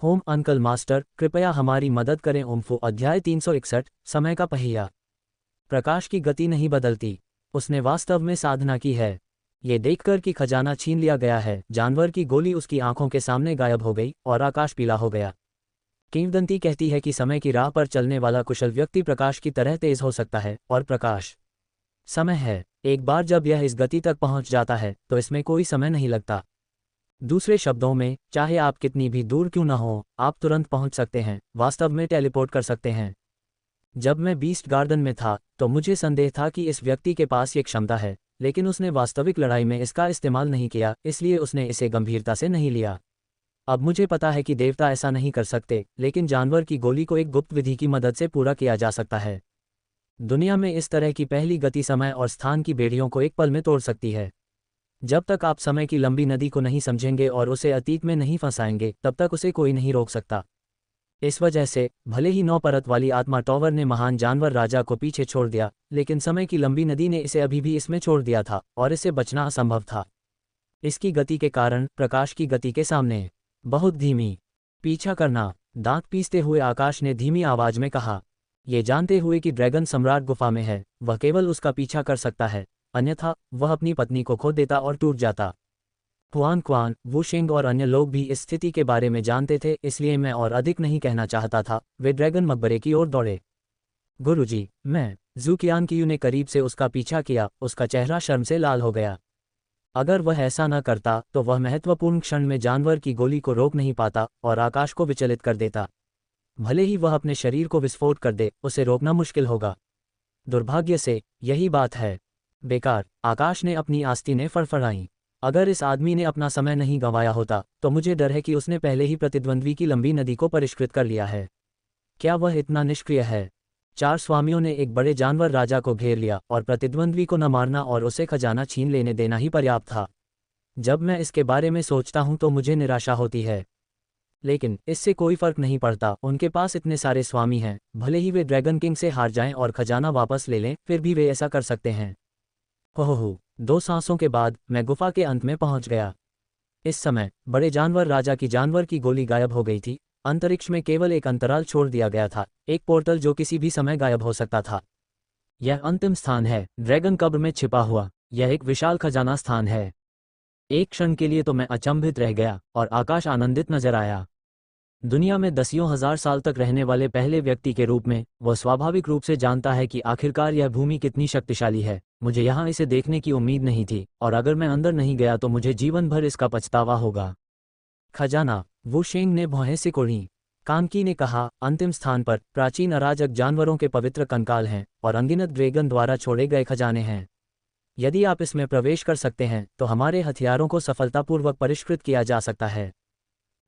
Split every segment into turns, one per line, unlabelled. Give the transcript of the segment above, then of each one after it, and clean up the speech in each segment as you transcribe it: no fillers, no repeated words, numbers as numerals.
Home uncle master, कृपया हमारी मदद करें। उम्फू अध्याय 361, समय का पहिया। प्रकाश की गति नहीं बदलती। उसने वास्तव में साधना की है। ये देखकर कि खजाना छीन लिया गया है, जानवर की गोली उसकी आंखों के सामने गायब हो गई और आकाश पीला हो गया। किंवदंती कहती है कि समय की राह पर चलने वाला कुशल व्यक्ति प्रकाश की तरह तेज हो सकता है, और प्रकाश समय है। एक बार जब यह इस गति तक पहुंच जाता है तो इसमें कोई समय नहीं लगता। दूसरे शब्दों में, चाहे आप कितनी भी दूर क्यों न हो, आप तुरंत पहुंच सकते हैं, वास्तव में टेलीपोर्ट कर सकते हैं। जब मैं बीस्ट गार्डन में था तो मुझे संदेह था कि इस व्यक्ति के पास ये क्षमता है, लेकिन उसने वास्तविक लड़ाई में इसका इस्तेमाल नहीं किया, इसलिए उसने इसे गंभीरता से नहीं लिया। अब मुझे पता है कि देवता ऐसा नहीं कर सकते, लेकिन जानवर की गोली को एक गुप्त विधि की मदद से पूरा किया जा सकता है। दुनिया में इस तरह की पहली गति समय और स्थान की बेड़ियों को एक पल में तोड़ सकती है। जब तक आप समय की लंबी नदी को नहीं समझेंगे और उसे अतीत में नहीं फंसाएंगे, तब तक उसे कोई नहीं रोक सकता। इस वजह से भले ही 9 परत वाली आत्मा टॉवर ने महान जानवर राजा को पीछे छोड़ दिया, लेकिन समय की लंबी नदी ने इसे अभी भी इसमें छोड़ दिया था और इसे बचना असंभव था। इसकी गति के कारण प्रकाश की गति के सामने बहुत धीमी पीछा करना। दांत पीसते हुए आकाश ने धीमी आवाज में कहा, ये जानते हुए कि ड्रैगन सम्राट गुफा में है, वह केवल उसका पीछा कर सकता है, अन्यथा वह अपनी पत्नी को खो देता और टूट जाता। हुआन क्वान, वू शिंग और अन्य लोग भी इस स्थिति के बारे में जानते थे, इसलिए मैं और अधिक नहीं कहना चाहता था। वे ड्रैगन मकबरे की ओर दौड़े। गुरुजी, मैं जू कियानकियू ने करीब से उसका पीछा किया, उसका चेहरा शर्म से लाल हो गया। अगर वह ऐसा न करता तो वह महत्वपूर्ण क्षण में जानवर की गोली को रोक नहीं पाता और आकाश को विचलित कर देता। भले ही वह अपने शरीर को विस्फोट कर दे, उसे रोकना मुश्किल होगा। दुर्भाग्य से यही बात है। बेकार, आकाश ने अपनी आस्तीनें फड़फड़ाईं। अगर इस आदमी ने अपना समय नहीं गंवाया होता तो मुझे डर है कि उसने पहले ही प्रतिद्वंद्वी की लंबी नदी को परिष्कृत कर लिया है। क्या वह इतना निष्क्रिय है? 4 स्वामियों ने एक बड़े जानवर राजा को घेर लिया और प्रतिद्वंद्वी को न मारना और उसे खजाना छीन लेने देना ही पर्याप्त था। जब मैं इसके बारे में सोचता हूं तो मुझे निराशा होती है, लेकिन इससे कोई फर्क नहीं पड़ता। उनके पास इतने सारे स्वामी हैं, भले ही वे ड्रैगन किंग से हार जाएं और खजाना वापस ले लें, फिर भी वे ऐसा कर सकते हैं। हो 2 सांसों के बाद मैं गुफा के अंत में पहुंच गया। इस समय बड़े जानवर राजा की जानवर की गोली गायब हो गई थी। अंतरिक्ष में केवल एक अंतराल छोड़ दिया गया था, एक पोर्टल जो किसी भी समय गायब हो सकता था। यह अंतिम स्थान है, ड्रैगन कब्र में छिपा हुआ। यह एक विशाल खजाना स्थान है। एक क्षण के लिए तो मैं अचंभित रह गया और आकाश आनंदित नजर आया। दुनिया में दसियों हजार साल तक रहने वाले पहले व्यक्ति के रूप में वह स्वाभाविक रूप से जानता है कि आखिरकार यह भूमि कितनी शक्तिशाली है। मुझे यहाँ इसे देखने की उम्मीद नहीं थी, और अगर मैं अंदर नहीं गया तो मुझे जीवन भर इसका पछतावा होगा। खजाना, वू शेंग ने भौहें सिकोड़ी। कानकी ने कहा, अंतिम स्थान पर प्राचीन अराजक जानवरों के पवित्र कंकाल हैं और अनगिनत ड्रैगन द्वारा छोड़े गए खजाने हैं। यदि आप इसमें प्रवेश कर सकते हैं तो हमारे हथियारों को सफलतापूर्वक परिष्कृत किया जा सकता है।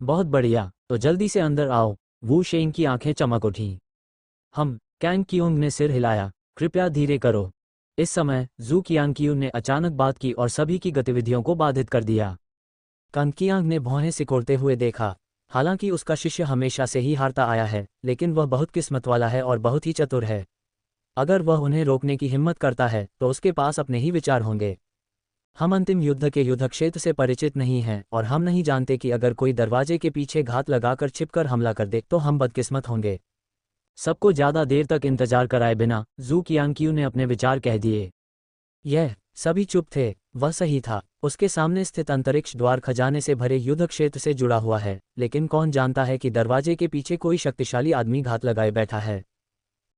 बहुत बढ़िया, तो जल्दी से अंदर आओ। वू शेंग की आंखें चमक उठीं। कैंग कियोंग ने सिर हिलाया, कृपया धीरे करो। इस समय जू कियांकियू ने अचानक बात की और सभी की गतिविधियों को बाधित कर दिया। कांकियांग ने भौहें सिकोड़ते हुए देखा। हालांकि उसका शिष्य हमेशा से ही हारता आया है, लेकिन वह बहुत किस्मत वाला है और बहुत ही चतुर है। अगर वह उन्हें रोकने की हिम्मत करता है तो उसके पास अपने ही विचार होंगे। हम अंतिम युद्ध के युद्ध क्षेत्र से परिचित नहीं हैं और हम नहीं जानते कि अगर कोई दरवाजे के पीछे घात लगाकर छिपकर हमला कर दे तो हम बदकिस्मत होंगे। सबको ज्यादा देर तक इंतजार कराए बिना जू कियांकियू ने अपने विचार कह दिए। यह सभी चुप थे। वह सही था। उसके सामने स्थित अंतरिक्ष द्वार खजाने से भरे युद्ध क्षेत्र से जुड़ा हुआ है, लेकिन कौन जानता है कि दरवाजे के पीछे कोई शक्तिशाली आदमी घात लगाए बैठा है।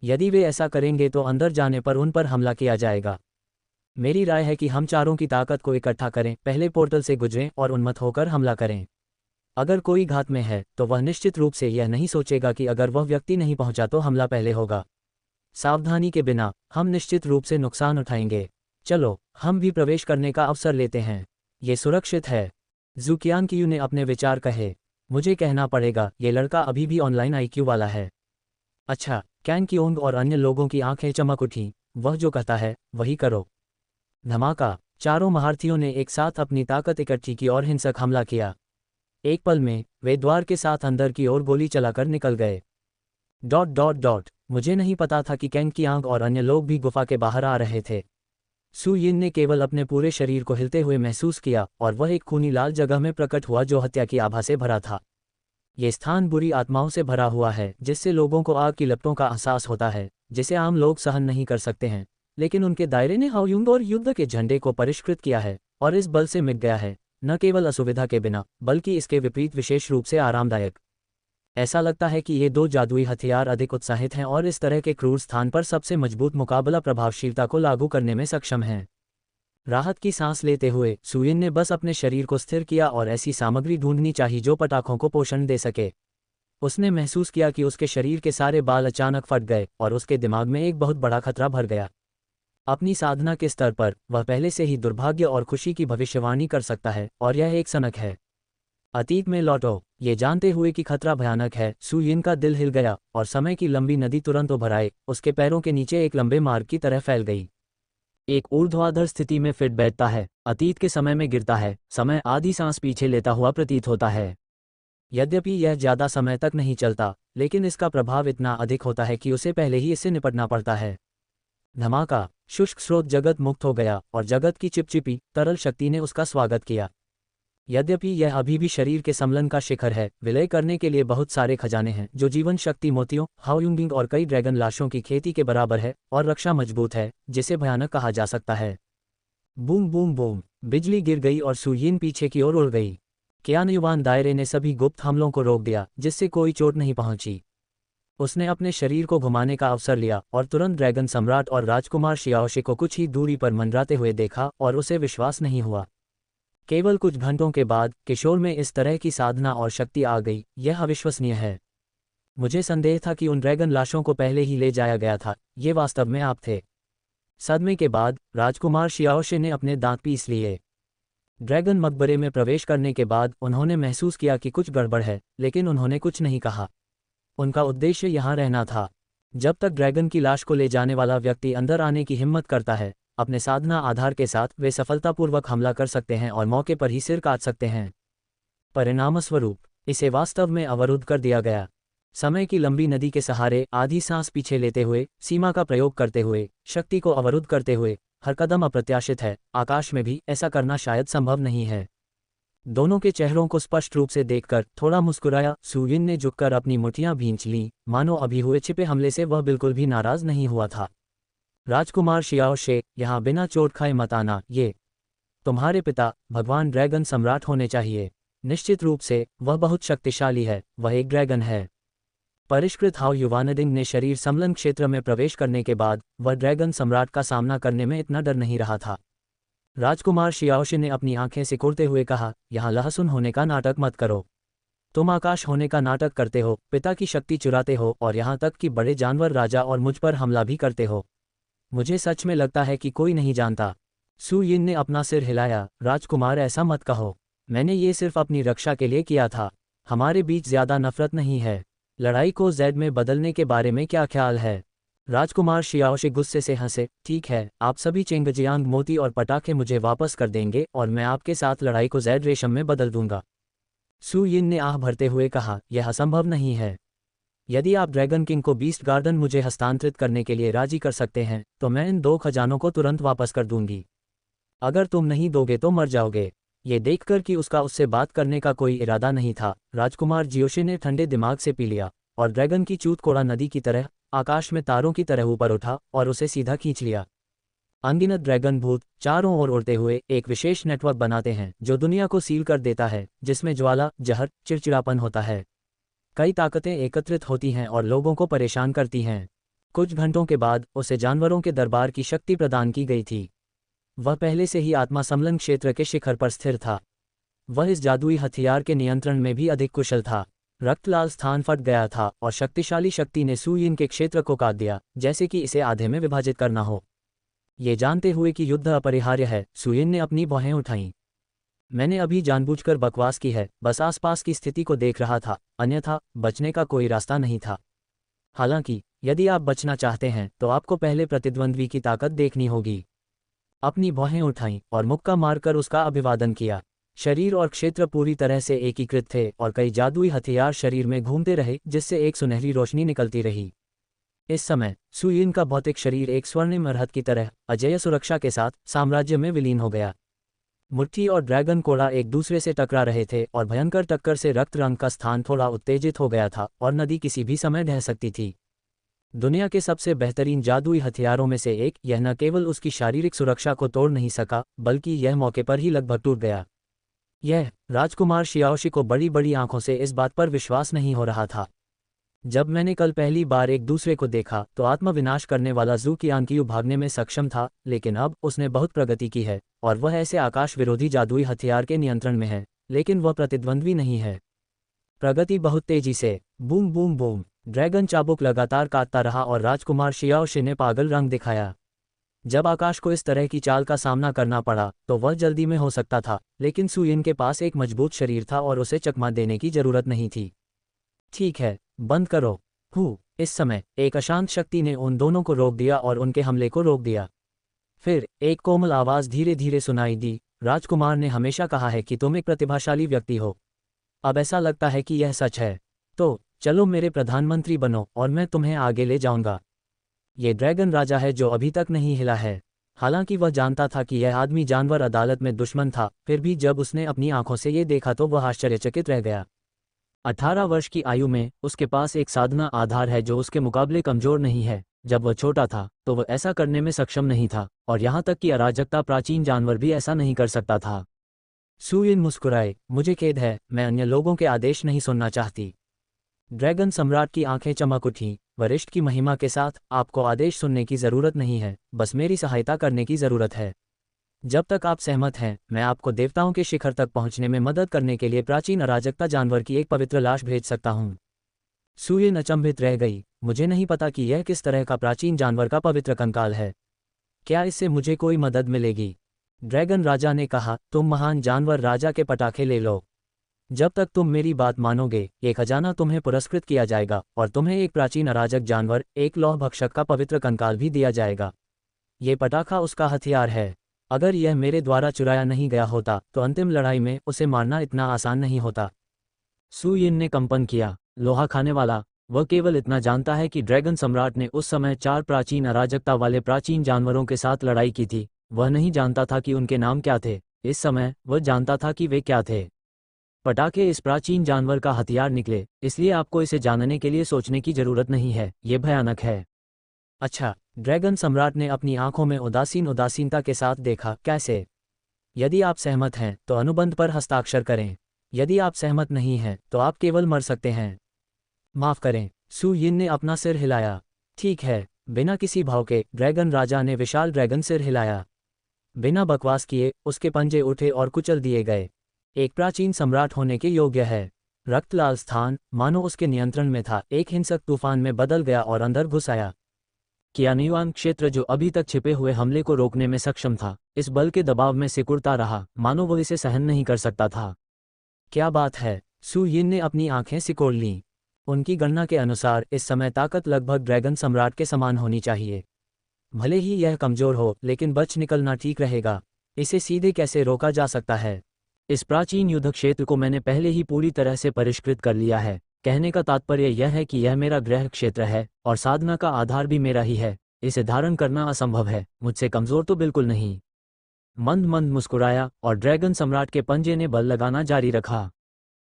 यदि वे ऐसा करेंगे तो अंदर जाने पर उन पर हमला किया जाएगा। मेरी राय है कि हम चारों की ताकत को इकट्ठा करें, पहले पोर्टल से गुजरें और उन्मत्त होकर हमला करें। अगर कोई घात में है तो वह निश्चित रूप से यह नहीं सोचेगा कि अगर वह व्यक्ति नहीं पहुंचा तो हमला पहले होगा। सावधानी के बिना हम निश्चित रूप से नुकसान उठाएंगे। चलो, हम भी प्रवेश करने का अवसर लेते हैं। ये सुरक्षित है। जू कियांकियू ने अपने विचार कहे। मुझे कहना पड़ेगा, ये लड़का अभी भी ऑनलाइन आईक्यू वाला है। अच्छा, कैंग कियोंग और अन्य लोगों की आंखें चमक उठीं। वह जो कहता है वही करो। धमाका, चारों महारथियों ने एक साथ अपनी ताकत इकट्ठी की और हिंसक हमला किया। एक पल में वे द्वार के साथ अंदर की ओर गोली चलाकर निकल गए। ... मुझे नहीं पता था कि कैंग कियांग और अन्य लोग भी गुफा के बाहर आ रहे थे। सु यिन ने केवल अपने पूरे शरीर को हिलते हुए महसूस किया और वह एक खूनी लाल जगह में प्रकट हुआ जो हत्या की आभा से भरा था। ये स्थान बुरी आत्माओं से भरा हुआ है, जिससे लोगों को आग की लपटों का एहसास होता है, जिसे आम लोग सहन नहीं कर सकते हैं। लेकिन उनके दायरे ने हाओयुंग और युद्ध के झंडे को परिष्कृत किया है, और इस बल से मिट गया है, न केवल असुविधा के बिना, बल्कि इसके विपरीत विशेष रूप से आरामदायक। ऐसा लगता है कि ये दो जादुई हथियार अधिक उत्साहित हैं और इस तरह के क्रूर स्थान पर सबसे मजबूत मुकाबला प्रभावशीलता को लागू करने में सक्षम हैं। राहत की सांस लेते हुए सुयिन ने बस अपने शरीर को स्थिर किया और ऐसी सामग्री ढूंढनी चाहिए जो पटाखों को पोषण दे सके। उसने महसूस किया कि उसके शरीर के सारे बाल अचानक फट गए और उसके दिमाग में एक बहुत बड़ा खतरा भर गया। अपनी साधना के स्तर पर वह पहले से ही दुर्भाग्य और खुशी की भविष्यवाणी कर सकता है, और यह एक सनक है। अतीत में लौटो। ये जानते हुए कि खतरा भयानक है, सुयिन का दिल हिल गया और समय की लंबी नदी तुरंत उभर आए, उसके पैरों के नीचे एक लंबे मार्ग की तरह फैल गई। एक ऊर्ध्वाधर स्थिति में फिट बैठता है, अतीत के समय में गिरता है, समय आधी सांस पीछे लेता हुआ प्रतीत होता है। यद्यपि यह ज्यादा समय तक नहीं चलता, लेकिन इसका प्रभाव इतना अधिक होता है कि उसे पहले ही इससे निपटना पड़ता है। धमाका। शुष्क स्रोत जगत मुक्त हो गया और जगत की चिपचिपी तरल शक्ति ने उसका स्वागत किया। यद्यपि यह अभी भी शरीर के सम्लन का शिखर है, विलय करने के लिए बहुत सारे खजाने हैं जो जीवन शक्ति मोतियों, हाओयुंगिंग और कई ड्रैगन लाशों की खेती के बराबर है, और रक्षा मजबूत है, जिसे भयानक कहा जा सकता है। Boom boom boom. बिजली गिर गई और सुयिन पीछे की ओर उड़ गई। क्यानयुवान दायरे ने सभी गुप्त हमलों को रोक दिया, जिससे कोई चोट नहीं पहुंची। उसने अपने शरीर को घुमाने का अवसर लिया और तुरंत ड्रैगन सम्राट और राजकुमार शियाओशे को कुछ ही दूरी पर मंडराते हुए देखा, और उसे विश्वास नहीं हुआ। केवल कुछ घंटों के बाद किशोर में इस तरह की साधना और शक्ति आ गई, यह अविश्वसनीय है। मुझे संदेह था कि उन ड्रैगन लाशों को पहले ही ले जाया गया था, ये वास्तव में आप थे। सदमे के बाद राजकुमार शियाओशे ने अपने दांत पीस लिए। ड्रैगन मकबरे में प्रवेश करने के बाद उन्होंने महसूस किया कि कुछ गड़बड़ है, लेकिन उन्होंने कुछ नहीं कहा। उनका उद्देश्य यहाँ रहना था। जब तक ड्रैगन की लाश को ले जाने वाला व्यक्ति अंदर आने की हिम्मत करता है, अपने साधना आधार के साथ वे सफलतापूर्वक हमला कर सकते हैं और मौके पर ही सिर काट सकते हैं। परिणामस्वरूप इसे वास्तव में अवरुद्ध कर दिया गया। समय की लंबी नदी के सहारे आधी सांस पीछे लेते हुए, सीमा का प्रयोग करते हुए, शक्ति को अवरुद्ध करते हुए, हर कदम अप्रत्याशित है। आकाश में भी ऐसा करना शायद संभव नहीं है। दोनों के चेहरों को स्पष्ट रूप से देखकर थोड़ा मुस्कुराया। सुयिन ने झुककर अपनी मुठियां भींच लीं, मानो अभी हुए छिपे हमले से वह बिल्कुल भी नाराज नहीं हुआ था। राजकुमार शियाओशे, यहाँ बिना चोट खाए मत आना। ये तुम्हारे पिता भगवान ड्रैगन सम्राट होने चाहिए। निश्चित रूप से वह बहुत शक्तिशाली है, वह एक ड्रैगन है। परिष्कृत हाओ युवानदिंग ने शरीर सम्लन क्षेत्र में प्रवेश करने के बाद वह ड्रैगन सम्राट का सामना करने में इतना डर नहीं रहा था। राजकुमार शियाओशे ने अपनी आंखें सिकुड़ते हुए कहा, यहाँ लहसुन होने का नाटक मत करो। तुम आकाश होने का नाटक करते हो, पिता की शक्ति चुराते हो, और यहाँ तक कि बड़े जानवर राजा और मुझ पर हमला भी करते हो। मुझे सच में लगता है कि कोई नहीं जानता। सुयिन ने अपना सिर हिलाया। राजकुमार, ऐसा मत कहो। मैंने ये सिर्फ अपनी रक्षा के लिए किया था। हमारे बीच ज्यादा नफरत नहीं है। लड़ाई को जेड में बदलने के बारे में क्या ख्याल है? राजकुमार शियाओशे गुस्से से हंसे। ठीक है, आप सभी चेंगजियांग मोती और पटाखे मुझे वापस कर देंगे और मैं आपके साथ लड़ाई को जेड रेशम में बदल दूंगा। सुयिन ने आह भरते हुए कहा, यह असंभव नहीं है। यदि आप ड्रैगन किंग को बीस्ट गार्डन मुझे हस्तांतरित करने के लिए राजी कर सकते हैं, तो मैं इन 2 खजानों को तुरंत वापस कर दूंगी। अगर तुम नहीं दोगे तो मर जाओगे। ये देखकर कि उसका उससे बात करने का कोई इरादा नहीं था, राजकुमार जियोशे ने ठंडे दिमाग से पी लिया और ड्रैगन की चूत कोड़ा नदी की तरह आकाश में तारों की तरह ऊपर उठा और उसे सीधा खींच लिया। अनगिनत ड्रैगन भूत चारों ओर उड़ते हुए एक विशेष नेटवर्क बनाते हैं जो दुनिया को सील कर देता है, जिसमें ज्वाला, जहर, चिड़चिड़ापन होता है। कई ताकतें एकत्रित होती हैं और लोगों को परेशान करती हैं। कुछ घंटों के बाद उसे जानवरों के दरबार की शक्ति प्रदान की गई थी। वह पहले से ही आत्मा सम्लन क्षेत्र के शिखर पर स्थिर था। वह इस जादुई हथियार के नियंत्रण में भी अधिक कुशल था। रक्तलाल स्थान फट गया था और शक्तिशाली शक्ति ने सुयिन के क्षेत्र को काट दिया, जैसे कि इसे आधे में विभाजित करना हो। ये जानते हुए कि युद्ध अपरिहार्य है, सुयिन ने अपनी भौहें उठाईं। मैंने अभी जानबूझकर बकवास की है, बस आसपास की स्थिति को देख रहा था, अन्यथा बचने का कोई रास्ता नहीं था। हालांकि यदि आप बचना चाहते हैं तो आपको पहले प्रतिद्वंद्वी की ताकत देखनी होगी। अपनी भौहें उठाईं और मुक्का मारकर उसका अभिवादन किया। शरीर और क्षेत्र पूरी तरह से एकीकृत थे और कई जादुई हथियार शरीर में घूमते रहे, जिससे एक सुनहरी रोशनी निकलती रही। इस समय सुयिन का भौतिक शरीर एक स्वर्णिम अरहत की तरह अजेय सुरक्षा के साथ साम्राज्य में विलीन हो गया। मुट्ठी और ड्रैगन कोड़ा एक दूसरे से टकरा रहे थे और भयंकर टक्कर से रक्त रंग का स्थान थोड़ा उत्तेजित हो गया था और नदी किसी भी समय ढह सकती थी। दुनिया के सबसे बेहतरीन जादुई हथियारों में से एक, यह न केवल उसकी शारीरिक सुरक्षा को तोड़ नहीं सका बल्कि यह मौके पर ही लगभग टूट गया। यह राजकुमार शियाओशी को बड़ी बड़ी आंखों से इस बात पर विश्वास नहीं हो रहा था। जब मैंने कल पहली बार एक दूसरे को देखा तो आत्मविनाश करने वाला जू कियांकियू भागने में सक्षम था, लेकिन अब उसने बहुत प्रगति की है और वह ऐसे आकाश विरोधी जादुई हथियार के नियंत्रण में है, लेकिन वह प्रतिद्वंद्वी नहीं है। प्रगति बहुत तेजी से। Boom boom boom. ड्रैगन चाबुक लगातार काटता रहा और राजकुमार शियाओशी ने पागल रंग दिखाया। जब आकाश को इस तरह की चाल का सामना करना पड़ा तो वह जल्दी में हो सकता था, लेकिन सुयिन के पास एक मजबूत शरीर था और उसे चकमा देने की जरूरत नहीं थी। ठीक है, बंद करो। इस समय एक अशांत शक्ति ने उन दोनों को रोक दिया और उनके हमले को रोक दिया। फिर एक कोमल आवाज धीरे धीरे सुनाई दी, राजकुमार ने हमेशा कहा है कि तुम एक प्रतिभाशाली व्यक्ति हो। अब ऐसा लगता है कि यह सच है। तो चलो मेरे प्रधानमंत्री बनो और मैं तुम्हें आगे ले जाऊंगा। ये ड्रैगन राजा है जो अभी तक नहीं हिला है। हालांकि वह जानता था कि यह आदमी जानवर अदालत में दुश्मन था, फिर भी जब उसने अपनी आंखों से ये देखा तो वह आश्चर्यचकित रह गया। 18 वर्ष की आयु में उसके पास एक साधना आधार है जो उसके मुकाबले कमजोर नहीं है। जब वह छोटा था तो वह ऐसा करने में सक्षम नहीं था, और यहाँ तक कि अराजकता प्राचीन जानवर भी ऐसा नहीं कर सकता था। सुयिन मुस्कुराए, मुझे खेद है, मैं अन्य लोगों के आदेश नहीं सुनना चाहती। ड्रैगन सम्राट की आंखें चमक उठीं, वरिष्ठ की महिमा के साथ, आपको आदेश सुनने की जरूरत नहीं है, बस मेरी सहायता करने की जरूरत है। जब तक आप सहमत हैं, मैं आपको देवताओं के शिखर तक पहुंचने में मदद करने के लिए प्राचीन अराजकता जानवर की एक पवित्र लाश भेज सकता हूं। सुयिन अचंभित रह गई, मुझे नहीं पता कि यह किस तरह का प्राचीन जानवर का पवित्र कंकाल है। क्या इससे मुझे कोई मदद मिलेगी? ड्रैगन राजा ने कहा, तुम महान जानवर राजा के पटाखे ले लो। जब तक तुम मेरी बात मानोगे, ये खजाना तुम्हें पुरस्कृत किया जाएगा और तुम्हें एक प्राचीन अराजक जानवर, एक लौह भक्षक का पवित्र कंकाल भी दिया जाएगा। ये पटाखा उसका हथियार है। अगर यह मेरे द्वारा चुराया नहीं गया होता तो अंतिम लड़ाई में उसे मारना इतना आसान नहीं होता। सुयिन ने कंपन किया, लोहा खाने वाला। वह केवल इतना जानता है कि ड्रैगन सम्राट ने उस समय 4 प्राचीन अराजकता वाले प्राचीन जानवरों के साथ लड़ाई की थी। वह नहीं जानता था कि उनके नाम क्या थे। इस समय वह जानता था कि वे क्या थे। पटाखे इस प्राचीन जानवर का हथियार निकले, इसलिए आपको इसे जानने के लिए सोचने की जरूरत नहीं है, ये भयानक है। अच्छा, ड्रैगन सम्राट ने अपनी आंखों में उदासीनता के साथ देखा, कैसे? यदि आप सहमत हैं तो अनुबंध पर हस्ताक्षर करें। यदि आप सहमत नहीं हैं तो आप केवल मर सकते हैं। माफ करें। सुयिन ने अपना सिर हिलाया। ठीक है। बिना किसी भाव के ड्रैगन राजा ने विशाल ड्रैगन सिर हिलाया। बिना बकवास किए उसके पंजे उठे और कुचल दिए गए। एक प्राचीन सम्राट होने के योग्य है। रक्तलाल स्थान मानो उसके नियंत्रण में था, एक हिंसक तूफान में बदल गया और अंदर घुस आया। कियानियुआन क्षेत्र जो अभी तक छिपे हुए हमले को रोकने में सक्षम था, इस बल के दबाव में सिकुड़ता रहा, मानो वो इसे सहन नहीं कर सकता था। क्या बात है? सुयिन ने अपनी आंखें सिकोड़ लीं। उनकी गणना के अनुसार इस समय ताकत लगभग ड्रैगन सम्राट के समान होनी चाहिए। भले ही यह कमजोर हो, लेकिन बच निकलना ठीक रहेगा। इसे सीधे कैसे रोका जा सकता है? इस प्राचीन युद्ध क्षेत्र को मैंने पहले ही पूरी तरह से परिष्कृत कर लिया है। कहने का तात्पर्य यह है कि यह मेरा गृह क्षेत्र है और साधना का आधार भी मेरा ही है। इसे धारण करना असंभव है, मुझसे कमजोर तो बिल्कुल नहीं। मंद मंद मुस्कुराया और ड्रैगन सम्राट के पंजे ने बल लगाना जारी रखा।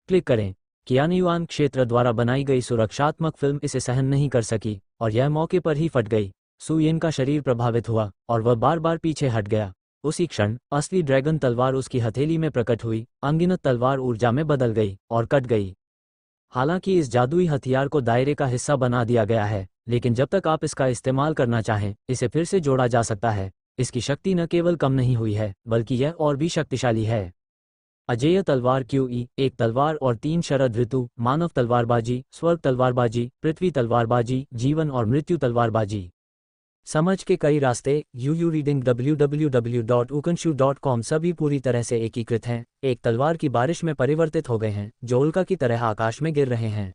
क्लिक करें। कियानियुआन क्षेत्र द्वारा बनाई गई सुरक्षात्मक फिल्म इसे सहन नहीं कर सकी और यह मौके पर ही फट गई। सुयिन का शरीर प्रभावित हुआ और वह बार बार पीछे हट गया। उसी क्षण असली ड्रैगन तलवार उसकी हथेली में प्रकट हुई। अनगिनत तलवार ऊर्जा में बदल गई और कट गई। हालांकि इस जादुई हथियार को दायरे का हिस्सा बना दिया गया है, लेकिन जब तक आप इसका इस्तेमाल करना चाहें, इसे फिर से जोड़ा जा सकता है। इसकी शक्ति न केवल कम नहीं हुई है, बल्कि यह और भी शक्तिशाली है। अजेय तलवार QE, एक तलवार और 3 शरद ऋतु, मानव तलवारबाजी, स्वर्ग तलवारबाजी, पृथ्वी तलवारबाजी, जीवन और मृत्यु तलवारबाजी। समझ के कई रास्ते। यूयू रीडिंग www.ukonshu.com सभी पूरी तरह से एकीकृत हैं, एक तलवार की बारिश में परिवर्तित हो गए हैं, जो उल्का की तरह आकाश में गिर रहे हैं।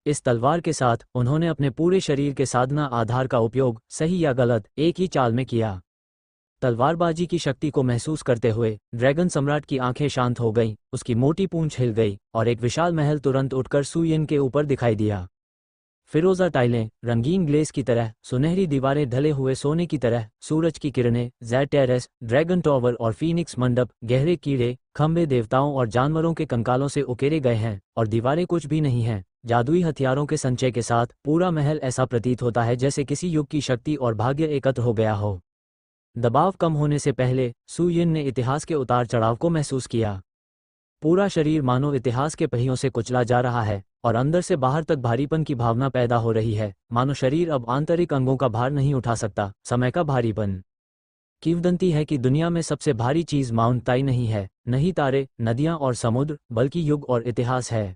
इस तलवार के साथ उन्होंने अपने पूरे शरीर के साधना आधार का उपयोग, सही या गलत, एक ही चाल में किया। तलवारबाजी की शक्ति को महसूस करते हुए ड्रैगन सम्राट की आंखें शांत हो गईं, उसकी मोटी पूंछ हिल गई और एक विशाल महल तुरंत उठकर सुयिन के ऊपर दिखाई दिया। फिरोजा टाइलें, रंगीन ग्लेस की तरह, सुनहरी दीवारें ढले हुए सोने की तरह, सूरज की किरणें, ज़ेड टेरेस, ड्रैगन टॉवर और फीनिक्स मंडप, गहरे कीड़े, खंभे देवताओं और जानवरों के कंकालों से उकेरे गए हैं, और दीवारें कुछ भी नहीं हैं। जादुई हथियारों के संचय के साथ पूरा महल ऐसा प्रतीत होता है जैसे किसी युग की शक्ति और भाग्य एकत्र हो गया हो। दबाव कम होने से पहले सु यिन ने इतिहास के उतार चढ़ाव को महसूस किया। पूरा शरीर मानो इतिहास के पहियों से कुचला जा रहा है, और अंदर से बाहर तक भारीपन की भावना पैदा हो रही है, मानो शरीर अब आंतरिक अंगों का भार नहीं उठा सकता। समय का भारीपन। किंवदंती है कि दुनिया में सबसे भारी चीज माउंट ताई नहीं है, नहीं तारे, नदियां और समुद्र, बल्कि युग और इतिहास है।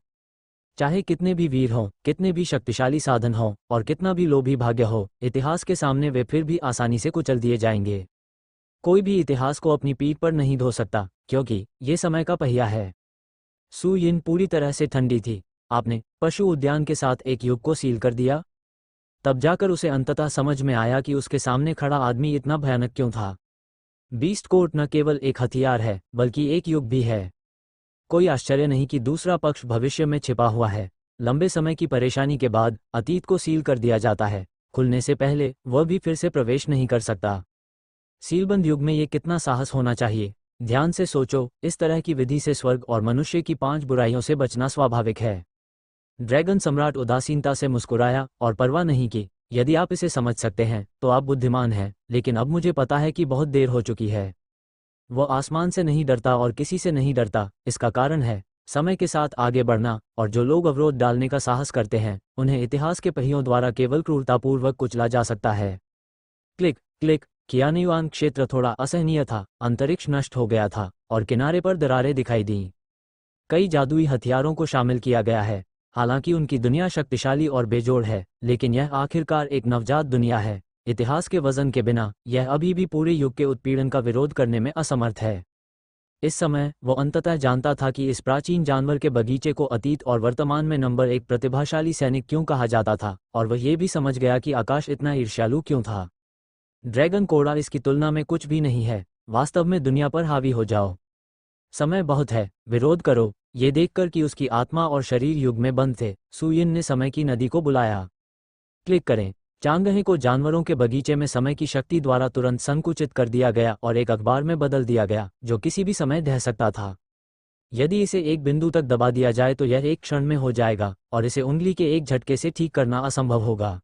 चाहे कितने भी वीर हों, कितने भी शक्तिशाली साधन हों, और कितना भी लोभी भाग्य हो, इतिहास के सामने वे फिर भी आसानी से कुचल दिए जाएंगे। कोई भी इतिहास को अपनी पीठ पर नहीं ढो सकता, क्योंकि ये समय का पहिया है। सु यिन पूरी तरह से ठंडी थी। आपने पशु उद्यान के साथ एक युग को सील कर दिया? तब जाकर उसे अंततः समझ में आया कि उसके सामने खड़ा आदमी इतना भयानक क्यों था। बीस्ट कोर्ट न केवल एक हथियार है, बल्कि एक युग भी है। कोई आश्चर्य नहीं कि दूसरा पक्ष भविष्य में छिपा हुआ है। लंबे समय की परेशानी के बाद अतीत को सील कर दिया जाता है। खुलने से पहले वह भी फिर से प्रवेश नहीं कर सकता। सीलबंद युग में ये कितना साहस होना चाहिए। ध्यान से सोचो, इस तरह की विधि से स्वर्ग और मनुष्य की 5 बुराइयों से बचना स्वाभाविक है। ड्रैगन सम्राट उदासीनता से मुस्कुराया और परवाह नहीं की। यदि आप इसे समझ सकते हैं तो आप बुद्धिमान हैं, लेकिन अब मुझे पता है कि बहुत देर हो चुकी है। वह आसमान से नहीं डरता और किसी से नहीं डरता। इसका कारण है समय के साथ आगे बढ़ना, और जो लोग अवरोध डालने का साहस करते हैं, उन्हें इतिहास के पहियों द्वारा केवल क्रूरतापूर्वक कुचला जा सकता है। Click click. कियानयुआन क्षेत्र थोड़ा असहनीय था। अंतरिक्ष नष्ट हो गया था और किनारे पर दरारें दिखाई दीं। कई जादुई हथियारों को शामिल किया गया है। हालांकि उनकी दुनिया शक्तिशाली और बेजोड़ है, लेकिन यह आखिरकार एक नवजात दुनिया है। इतिहास के वजन के बिना यह अभी भी पूरे युग के उत्पीड़न का विरोध करने में असमर्थ है। इस समय वो अंततः जानता था कि इस प्राचीन जानवर के बगीचे को अतीत और वर्तमान में नंबर 1 प्रतिभाशाली सैनिक क्यों कहा जाता था, और वह ये भी समझ गया कि आकाश इतना ईर्ष्यालु क्यों था। ड्रैगन कोड़ा इसकी तुलना में कुछ भी नहीं है। वास्तव में दुनिया पर हावी हो जाओ। समय बहुत है, विरोध करो। ये देखकर कि उसकी आत्मा और शरीर युग में बंद थे, सु यिन ने समय की नदी को बुलाया। क्लिक करें। चांगहे को जानवरों के बगीचे में समय की शक्ति द्वारा तुरंत संकुचित कर दिया गया और एक अखबार में बदल दिया गया, जो किसी भी समय ढह सकता था। यदि इसे एक बिंदु तक दबा दिया जाए तो यह एक क्षण में हो जाएगा, और इसे उंगली के एक झटके से ठीक करना असंभव होगा।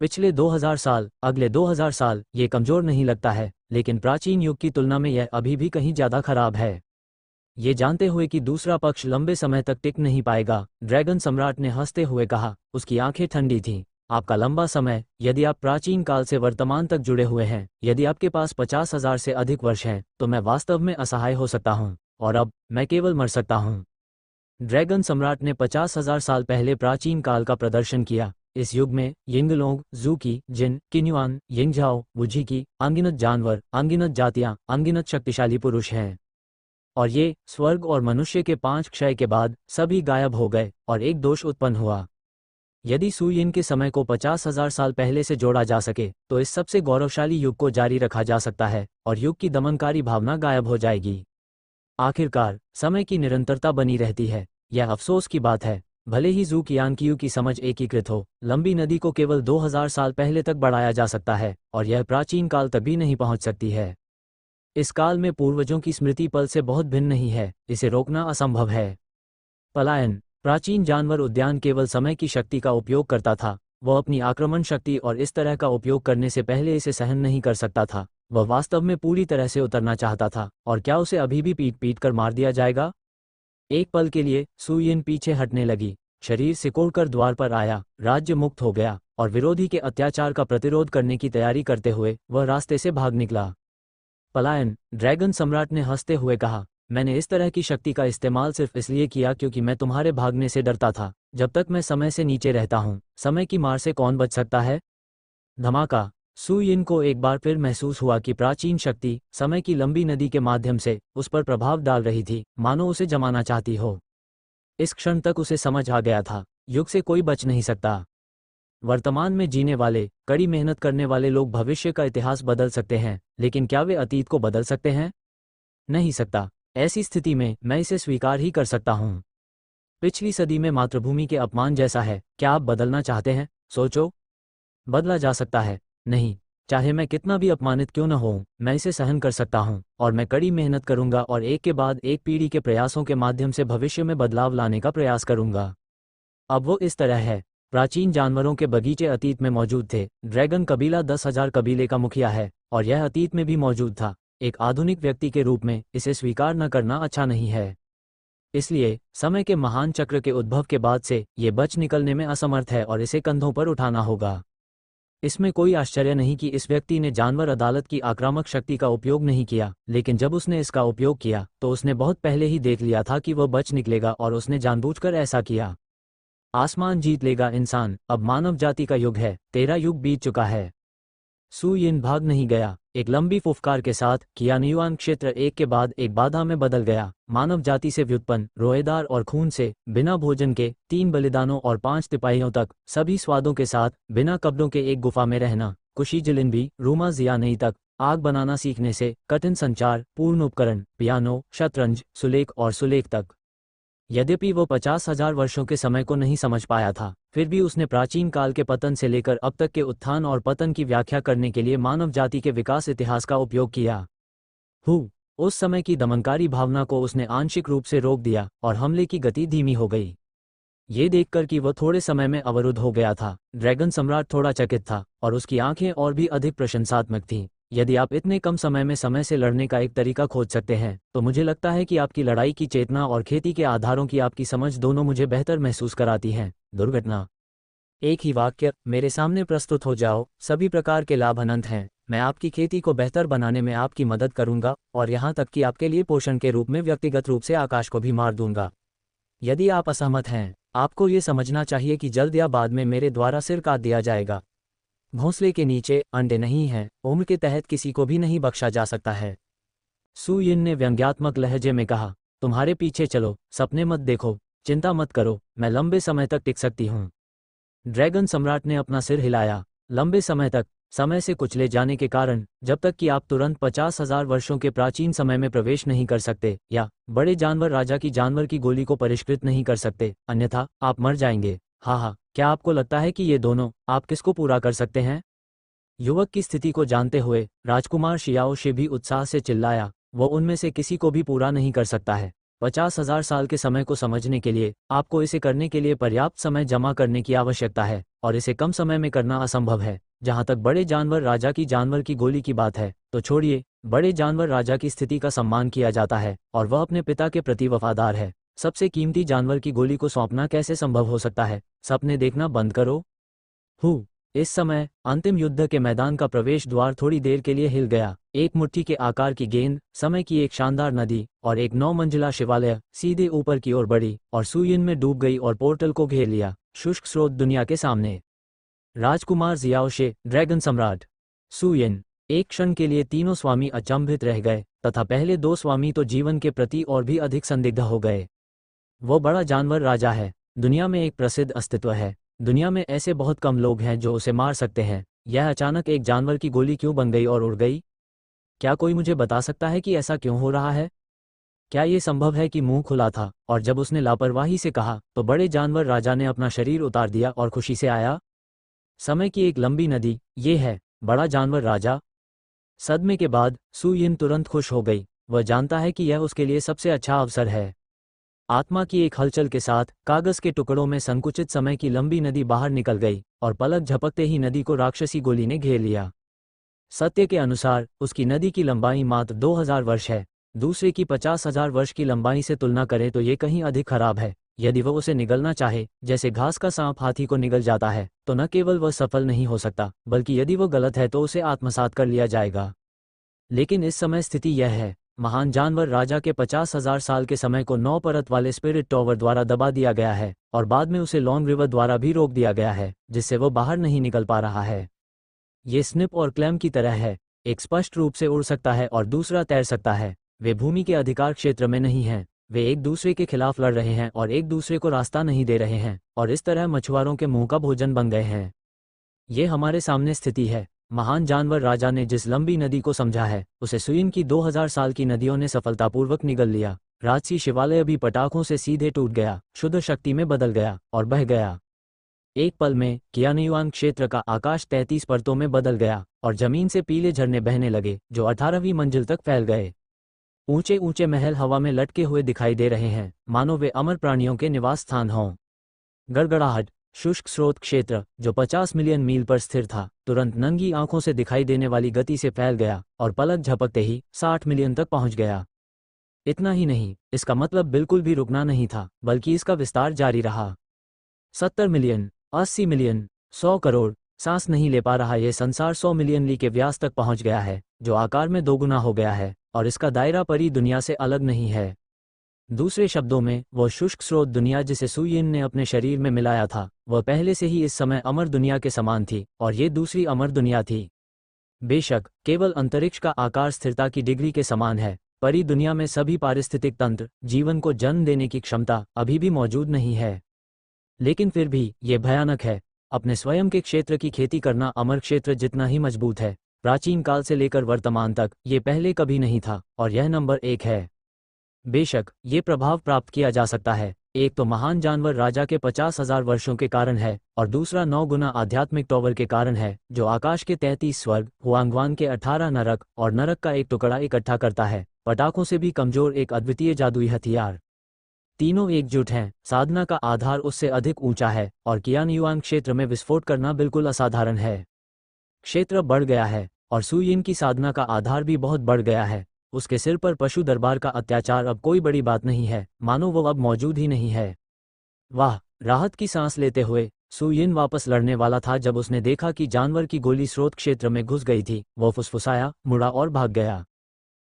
पिछले 2000 साल, अगले 2000 साल, ये कमजोर नहीं लगता है, लेकिन प्राचीन युग की तुलना में यह अभी भी कहीं ज्यादा खराब है। ये जानते हुए कि दूसरा पक्ष लंबे समय तक टिक नहीं पाएगा, ड्रैगन सम्राट ने हंसते हुए कहा। उसकी आंखें ठंडी थीं। आपका लंबा समय, यदि आप प्राचीन काल से वर्तमान तक जुड़े हुए हैं, यदि आपके पास 50,000 से अधिक वर्ष हैं, तो मैं वास्तव में असहाय हो सकता हूं, और अब मैं केवल मर सकता हूं। ड्रैगन सम्राट ने 50,000 साल पहले प्राचीन काल का प्रदर्शन किया। इस युग में यिंगलोंग, जूकी, जिन, किन्युआन, यिंगझाओ, वुझिकी, अनगिनत जानवर, अनगिनत जातियां, अनगिनत शक्तिशाली पुरुष हैं। और ये स्वर्ग और मनुष्य के 5 क्षय के बाद सभी गायब हो गए, और एक दोष उत्पन्न हुआ। यदि सु यिन के समय को 50,000 साल पहले से जोड़ा जा सके, तो इस सबसे गौरवशाली युग को जारी रखा जा सकता है, और युग की दमनकारी भावना गायब हो जाएगी। आखिरकार समय की निरंतरता बनी रहती है। यह अफसोस की बात है। भले ही जू कियानकियू की समझ एकीकृत हो, लंबी नदी को केवल 2000 साल पहले तक बढ़ाया जा सकता है, और यह प्राचीन काल तक भी नहीं पहुंच सकती है। इस काल में पूर्वजों की स्मृति पल से बहुत भिन्न नहीं है। इसे रोकना असंभव है। पलायन। प्राचीन जानवर उद्यान केवल समय की शक्ति का उपयोग करता था। वह अपनी आक्रमण शक्ति और इस तरह का उपयोग करने से पहले इसे सहन नहीं कर सकता था। वह वास्तव में पूरी तरह से उतरना चाहता था, और क्या उसे अभी भी पीट पीट कर मार दिया जाएगा? एक पल के लिए सु यिन पीछे हटने लगी। शरीर सिकोड़कर द्वार पर आया। राज्य मुक्त हो गया, और विरोधी के अत्याचार का प्रतिरोध करने की तैयारी करते हुए वह रास्ते से भाग निकला। पलायन। ड्रैगन सम्राट ने हंसते हुए कहा, मैंने इस तरह की शक्ति का इस्तेमाल सिर्फ इसलिए किया क्योंकि मैं तुम्हारे भागने से डरता था। जब तक मैं समय से नीचे रहता हूँ, समय की मार से कौन बच सकता है? धमाका। सु यिन को एक बार फिर महसूस हुआ कि प्राचीन शक्ति समय की लंबी नदी के माध्यम से उस पर प्रभाव डाल रही थी, मानो उसे जमाना चाहती हो। इस क्षण तक उसे समझ आ गया था, युग से कोई बच नहीं सकता। वर्तमान में जीने वाले, कड़ी मेहनत करने वाले लोग भविष्य का इतिहास बदल सकते हैं, लेकिन क्या वे अतीत को बदल सकते हैं? नहीं सकता। ऐसी स्थिति में मैं इसे स्वीकार ही कर सकता हूँ। पिछली सदी में मातृभूमि के अपमान जैसा है। क्या आप बदलना चाहते हैं? सोचो। बदला जा सकता है। नहीं, चाहे मैं कितना भी अपमानित क्यों न हो, मैं इसे सहन कर सकता हूँ और मैं कड़ी मेहनत करूंगा और एक के बाद एक पीढ़ी के प्रयासों के माध्यम से भविष्य में बदलाव लाने का प्रयास करूंगा। अब वो इस तरह है। प्राचीन जानवरों के बगीचे अतीत में मौजूद थे। ड्रैगन कबीला 10,000 कबीले का मुखिया है और यह अतीत में भी मौजूद था। एक आधुनिक व्यक्ति के रूप में इसे स्वीकार न करना अच्छा नहीं है। इसलिए समय के महान चक्र के उद्भव के बाद से ये बच निकलने में असमर्थ है और इसे कंधों पर उठाना होगा। इसमें कोई आश्चर्य नहीं कि इस व्यक्ति ने जानवर अदालत की आक्रामक शक्ति का उपयोग नहीं किया, लेकिन जब उसने इसका उपयोग किया तो उसने बहुत पहले ही देख लिया था कि वह बच निकलेगा और उसने जानबूझकर ऐसा किया। आसमान जीत लेगा इंसान। अब मानव जाति का युग है। तेरा युग बीत चुका है। सू यिन भाग नहीं गया। एक लंबी फुफकार के साथ कियानयुआन क्षेत्र एक के बाद एक बाधा में बदल गया। मानव जाति से व्युत्पन्न, रोएदार और खून से, बिना भोजन के, 3 बलिदानों और 5 तिपाहियों तक, सभी स्वादों के साथ, बिना कपड़ों के एक गुफा में रहना, कुशी जिलिनबी, रूमा जियानई तक, आग बनाना सीखने से, कठिन संचार, पूर्ण उपकरण, पियानो, शतरंज, सुलेख और सुलेख तक। यद्यपि वो 50,000 वर्षों के समय को नहीं समझ पाया था, फिर भी उसने प्राचीन काल के पतन से लेकर अब तक के उत्थान और पतन की व्याख्या करने के लिए मानव जाति के विकास इतिहास का उपयोग किया। उस समय की दमनकारी भावना को उसने आंशिक रूप से रोक दिया और हमले की गति धीमी हो गई। ये देखकर कि वह थोड़े समय में अवरुद्ध हो गया था, ड्रैगन सम्राट थोड़ा चकित था और उसकी आंखें और भी अधिक प्रशंसात्मक थीं। यदि आप इतने कम समय में समय से लड़ने का एक तरीका खोज सकते हैं, तो मुझे लगता है कि आपकी लड़ाई की चेतना और खेती के आधारों की आपकी समझ दोनों मुझे बेहतर महसूस कराती हैं। दुर्घटना। एक ही वाक्य। मेरे सामने प्रस्तुत हो जाओ। सभी प्रकार के लाभ अनंत हैं। मैं आपकी खेती को बेहतर बनाने में आपकी मदद करूंगा और यहाँ तक कि आपके लिए पोषण के रूप में व्यक्तिगत रूप से आकाश को भी मार दूंगा। यदि आप असहमत हैं, आपको ये समझना चाहिए कि जल्द या बाद में मेरे द्वारा सिर काट दिया जाएगा। घोंसले के नीचे अंडे नहीं हैं। उम्र के तहत किसी को भी नहीं बख्शा जा सकता है। सू यिन ने व्यंग्यात्मक लहजे में कहा, तुम्हारे पीछे चलो, सपने मत देखो, चिंता मत करो, मैं लंबे समय तक टिक सकती हूँ। ड्रैगन सम्राट ने अपना सिर हिलाया। लंबे समय तक, समय से कुचले जाने के कारण, जब तक कि आप तुरंत 50,000 वर्षों के प्राचीन समय में प्रवेश नहीं कर सकते या बड़े जानवर राजा की जानवर की गोली को परिष्कृत नहीं कर सकते, अन्यथा आप मर जाएंगे। हाँ, क्या आपको लगता है कि ये दोनों, आप किसको पूरा कर सकते हैं? युवक की स्थिति को जानते हुए राजकुमार शियाओ शे भी उत्साह से चिल्लाया, वो उनमें से किसी को भी पूरा नहीं कर सकता है। 50,000 साल के समय को समझने के लिए आपको इसे करने के लिए पर्याप्त समय जमा करने की आवश्यकता है और इसे कम समय में करना असंभव है। जहाँ तक बड़े जानवर राजा की जानवर की गोली की बात है, तो छोड़िए, बड़े जानवर राजा की स्थिति का सम्मान किया जाता है और वह अपने पिता के प्रति वफादार है। सबसे कीमती जानवर की गोली को सौंपना कैसे संभव हो सकता है? सपने देखना बंद करो। इस समय अंतिम युद्ध के मैदान का प्रवेश द्वार थोड़ी देर के लिए हिल गया। एक मुट्ठी के आकार की गेंद, समय की एक शानदार नदी और एक 9 मंजिला शिवालय सीधे ऊपर की ओर बढ़ी और सू यिन में डूब गई और पोर्टल को घेर लिया। शुष्क स्रोत दुनिया के सामने। राजकुमार जियाओ शे, ड्रैगन सम्राट। सू यिन। एक क्षण के लिए तीनों स्वामी अचंभित रह गए तथा पहले 2 स्वामी तो जीवन के प्रति और भी अधिक संदिग्ध हो गए। वो बड़ा जानवर राजा है। दुनिया में एक प्रसिद्ध अस्तित्व है। दुनिया में ऐसे बहुत कम लोग हैं जो उसे मार सकते हैं। यह अचानक एक जानवर की गोली क्यों बन गई और उड़ गई? क्या कोई मुझे बता सकता है कि ऐसा क्यों हो रहा है? क्या ये संभव है कि मुंह खुला था और जब उसने लापरवाही से कहा तो बड़े जानवर राजा ने अपना शरीर उतार दिया और खुशी से आया? समय की एक लंबी नदी, ये है बड़ा जानवर राजा। सदमे के बाद सू यिन तुरंत खुश हो गई। वह जानता है कि यह उसके लिए सबसे अच्छा अवसर है। आत्मा की एक हलचल के साथ कागज के टुकड़ों में संकुचित समय की लंबी नदी बाहर निकल गई और पलक झपकते ही नदी को राक्षसी गोली ने घेर लिया। सत्य के अनुसार उसकी नदी की लंबाई मात्र 2000 वर्ष है। दूसरे की 50,000 वर्ष की लंबाई से तुलना करें तो ये कहीं अधिक खराब है। यदि वह उसे निगलना चाहे, जैसे घास का सांप हाथी को निगल जाता है, तो न केवल वह सफल नहीं हो सकता, बल्कि यदि वह गलत है तो उसे आत्मसात कर लिया जाएगा। लेकिन इस समय स्थिति यह है, महान जानवर राजा के 50,000 साल के समय को 9 परत वाले स्पिरिट टॉवर द्वारा दबा दिया गया है और बाद में उसे लॉन्ग रिवर द्वारा भी रोक दिया गया है, जिससे वह बाहर नहीं निकल पा रहा है। ये स्निप और क्लैम की तरह है। एक स्पष्ट रूप से उड़ सकता है और दूसरा तैर सकता है। वे भूमि के अधिकार क्षेत्र में नहीं हैं। वे एक दूसरे के खिलाफ लड़ रहे हैं और एक दूसरे को रास्ता नहीं दे रहे हैं और इस तरह मछुआरों के मुंह का भोजन बन गए हैं। ये हमारे सामने स्थिति है। महान जानवर राजा ने जिस लंबी नदी को समझा है, उसे सुयिन की 2000 साल की नदियों ने सफलतापूर्वक निगल लिया। राजसी शिवालय भी पटाखों से सीधे टूट गया, शुद्ध शक्ति में बदल गया और बह गया। एक पल में कियानयुआन क्षेत्र का आकाश 33 परतों में बदल गया और जमीन से पीले झरने बहने लगे जो 18वीं मंजिल तक फैल गए। ऊंचे ऊंचे महल हवा में लटके हुए दिखाई दे रहे हैं, मानो वे अमर प्राणियों के निवास स्थान हों। गड़गड़ाहट, शुष्क स्रोत क्षेत्र जो 50 मिलियन मील पर स्थिर था, तुरंत नंगी आंखों से दिखाई देने वाली गति से फैल गया और पलक झपकते ही 60 मिलियन तक पहुंच गया। इतना ही नहीं, इसका मतलब बिल्कुल भी रुकना नहीं था, बल्कि इसका विस्तार जारी रहा। 70 मिलियन, 80 मिलियन, 100 करोड़, सांस नहीं ले पा रहा यह संसार 100 मिलियन ली के व्यास तक पहुंच गया है, जो आकार में दोगुना हो गया है, और इसका दायरा परी दुनिया से अलग नहीं है। दूसरे शब्दों में, वह शुष्क स्रोत दुनिया जिसे सुयिन ने अपने शरीर में मिलाया था, वह पहले से ही इस समय अमर दुनिया के समान थी, और ये दूसरी अमर दुनिया थी। बेशक केवल अंतरिक्ष का आकार स्थिरता की डिग्री के समान है, परी दुनिया में सभी पारिस्थितिक तंत्र, जीवन को जन्म देने की क्षमता अभी भी मौजूद नहीं है। लेकिन फिर भी ये भयानक है। अपने स्वयं के क्षेत्र की खेती करना अमर क्षेत्र जितना ही मजबूत है। प्राचीन काल से लेकर वर्तमान तक ये पहले कभी नहीं था, और यह नंबर 1 है। बेशक ये प्रभाव प्राप्त किया जा सकता है। एक तो महान जानवर राजा के 50,000 वर्षों के कारण है, और दूसरा 9 गुना आध्यात्मिक टॉवर के कारण है, जो आकाश के 33 स्वर्ग, हुआंगवान के 18 नरक और नरक का एक टुकड़ा इकट्ठा करता है, पटाखों से भी कमजोर एक अद्वितीय जादुई हथियार। तीनों एकजुट हैं, साधना का आधार उससे अधिक ऊंचा है, और कियानयुआन क्षेत्र में विस्फोट करना बिल्कुल असाधारण है। क्षेत्र बढ़ गया है, और सुयिन की साधना का आधार भी बहुत बढ़ गया है। उसके सिर पर पशु दरबार का अत्याचार अब कोई बड़ी बात नहीं है, मानो वो अब मौजूद ही नहीं है। वाह, राहत की सांस लेते हुए सुयिन वापस लड़ने वाला था जब उसने देखा कि जानवर की गोली स्रोत क्षेत्र में घुस गई थी। वो फुसफुसाया, मुड़ा और भाग गया।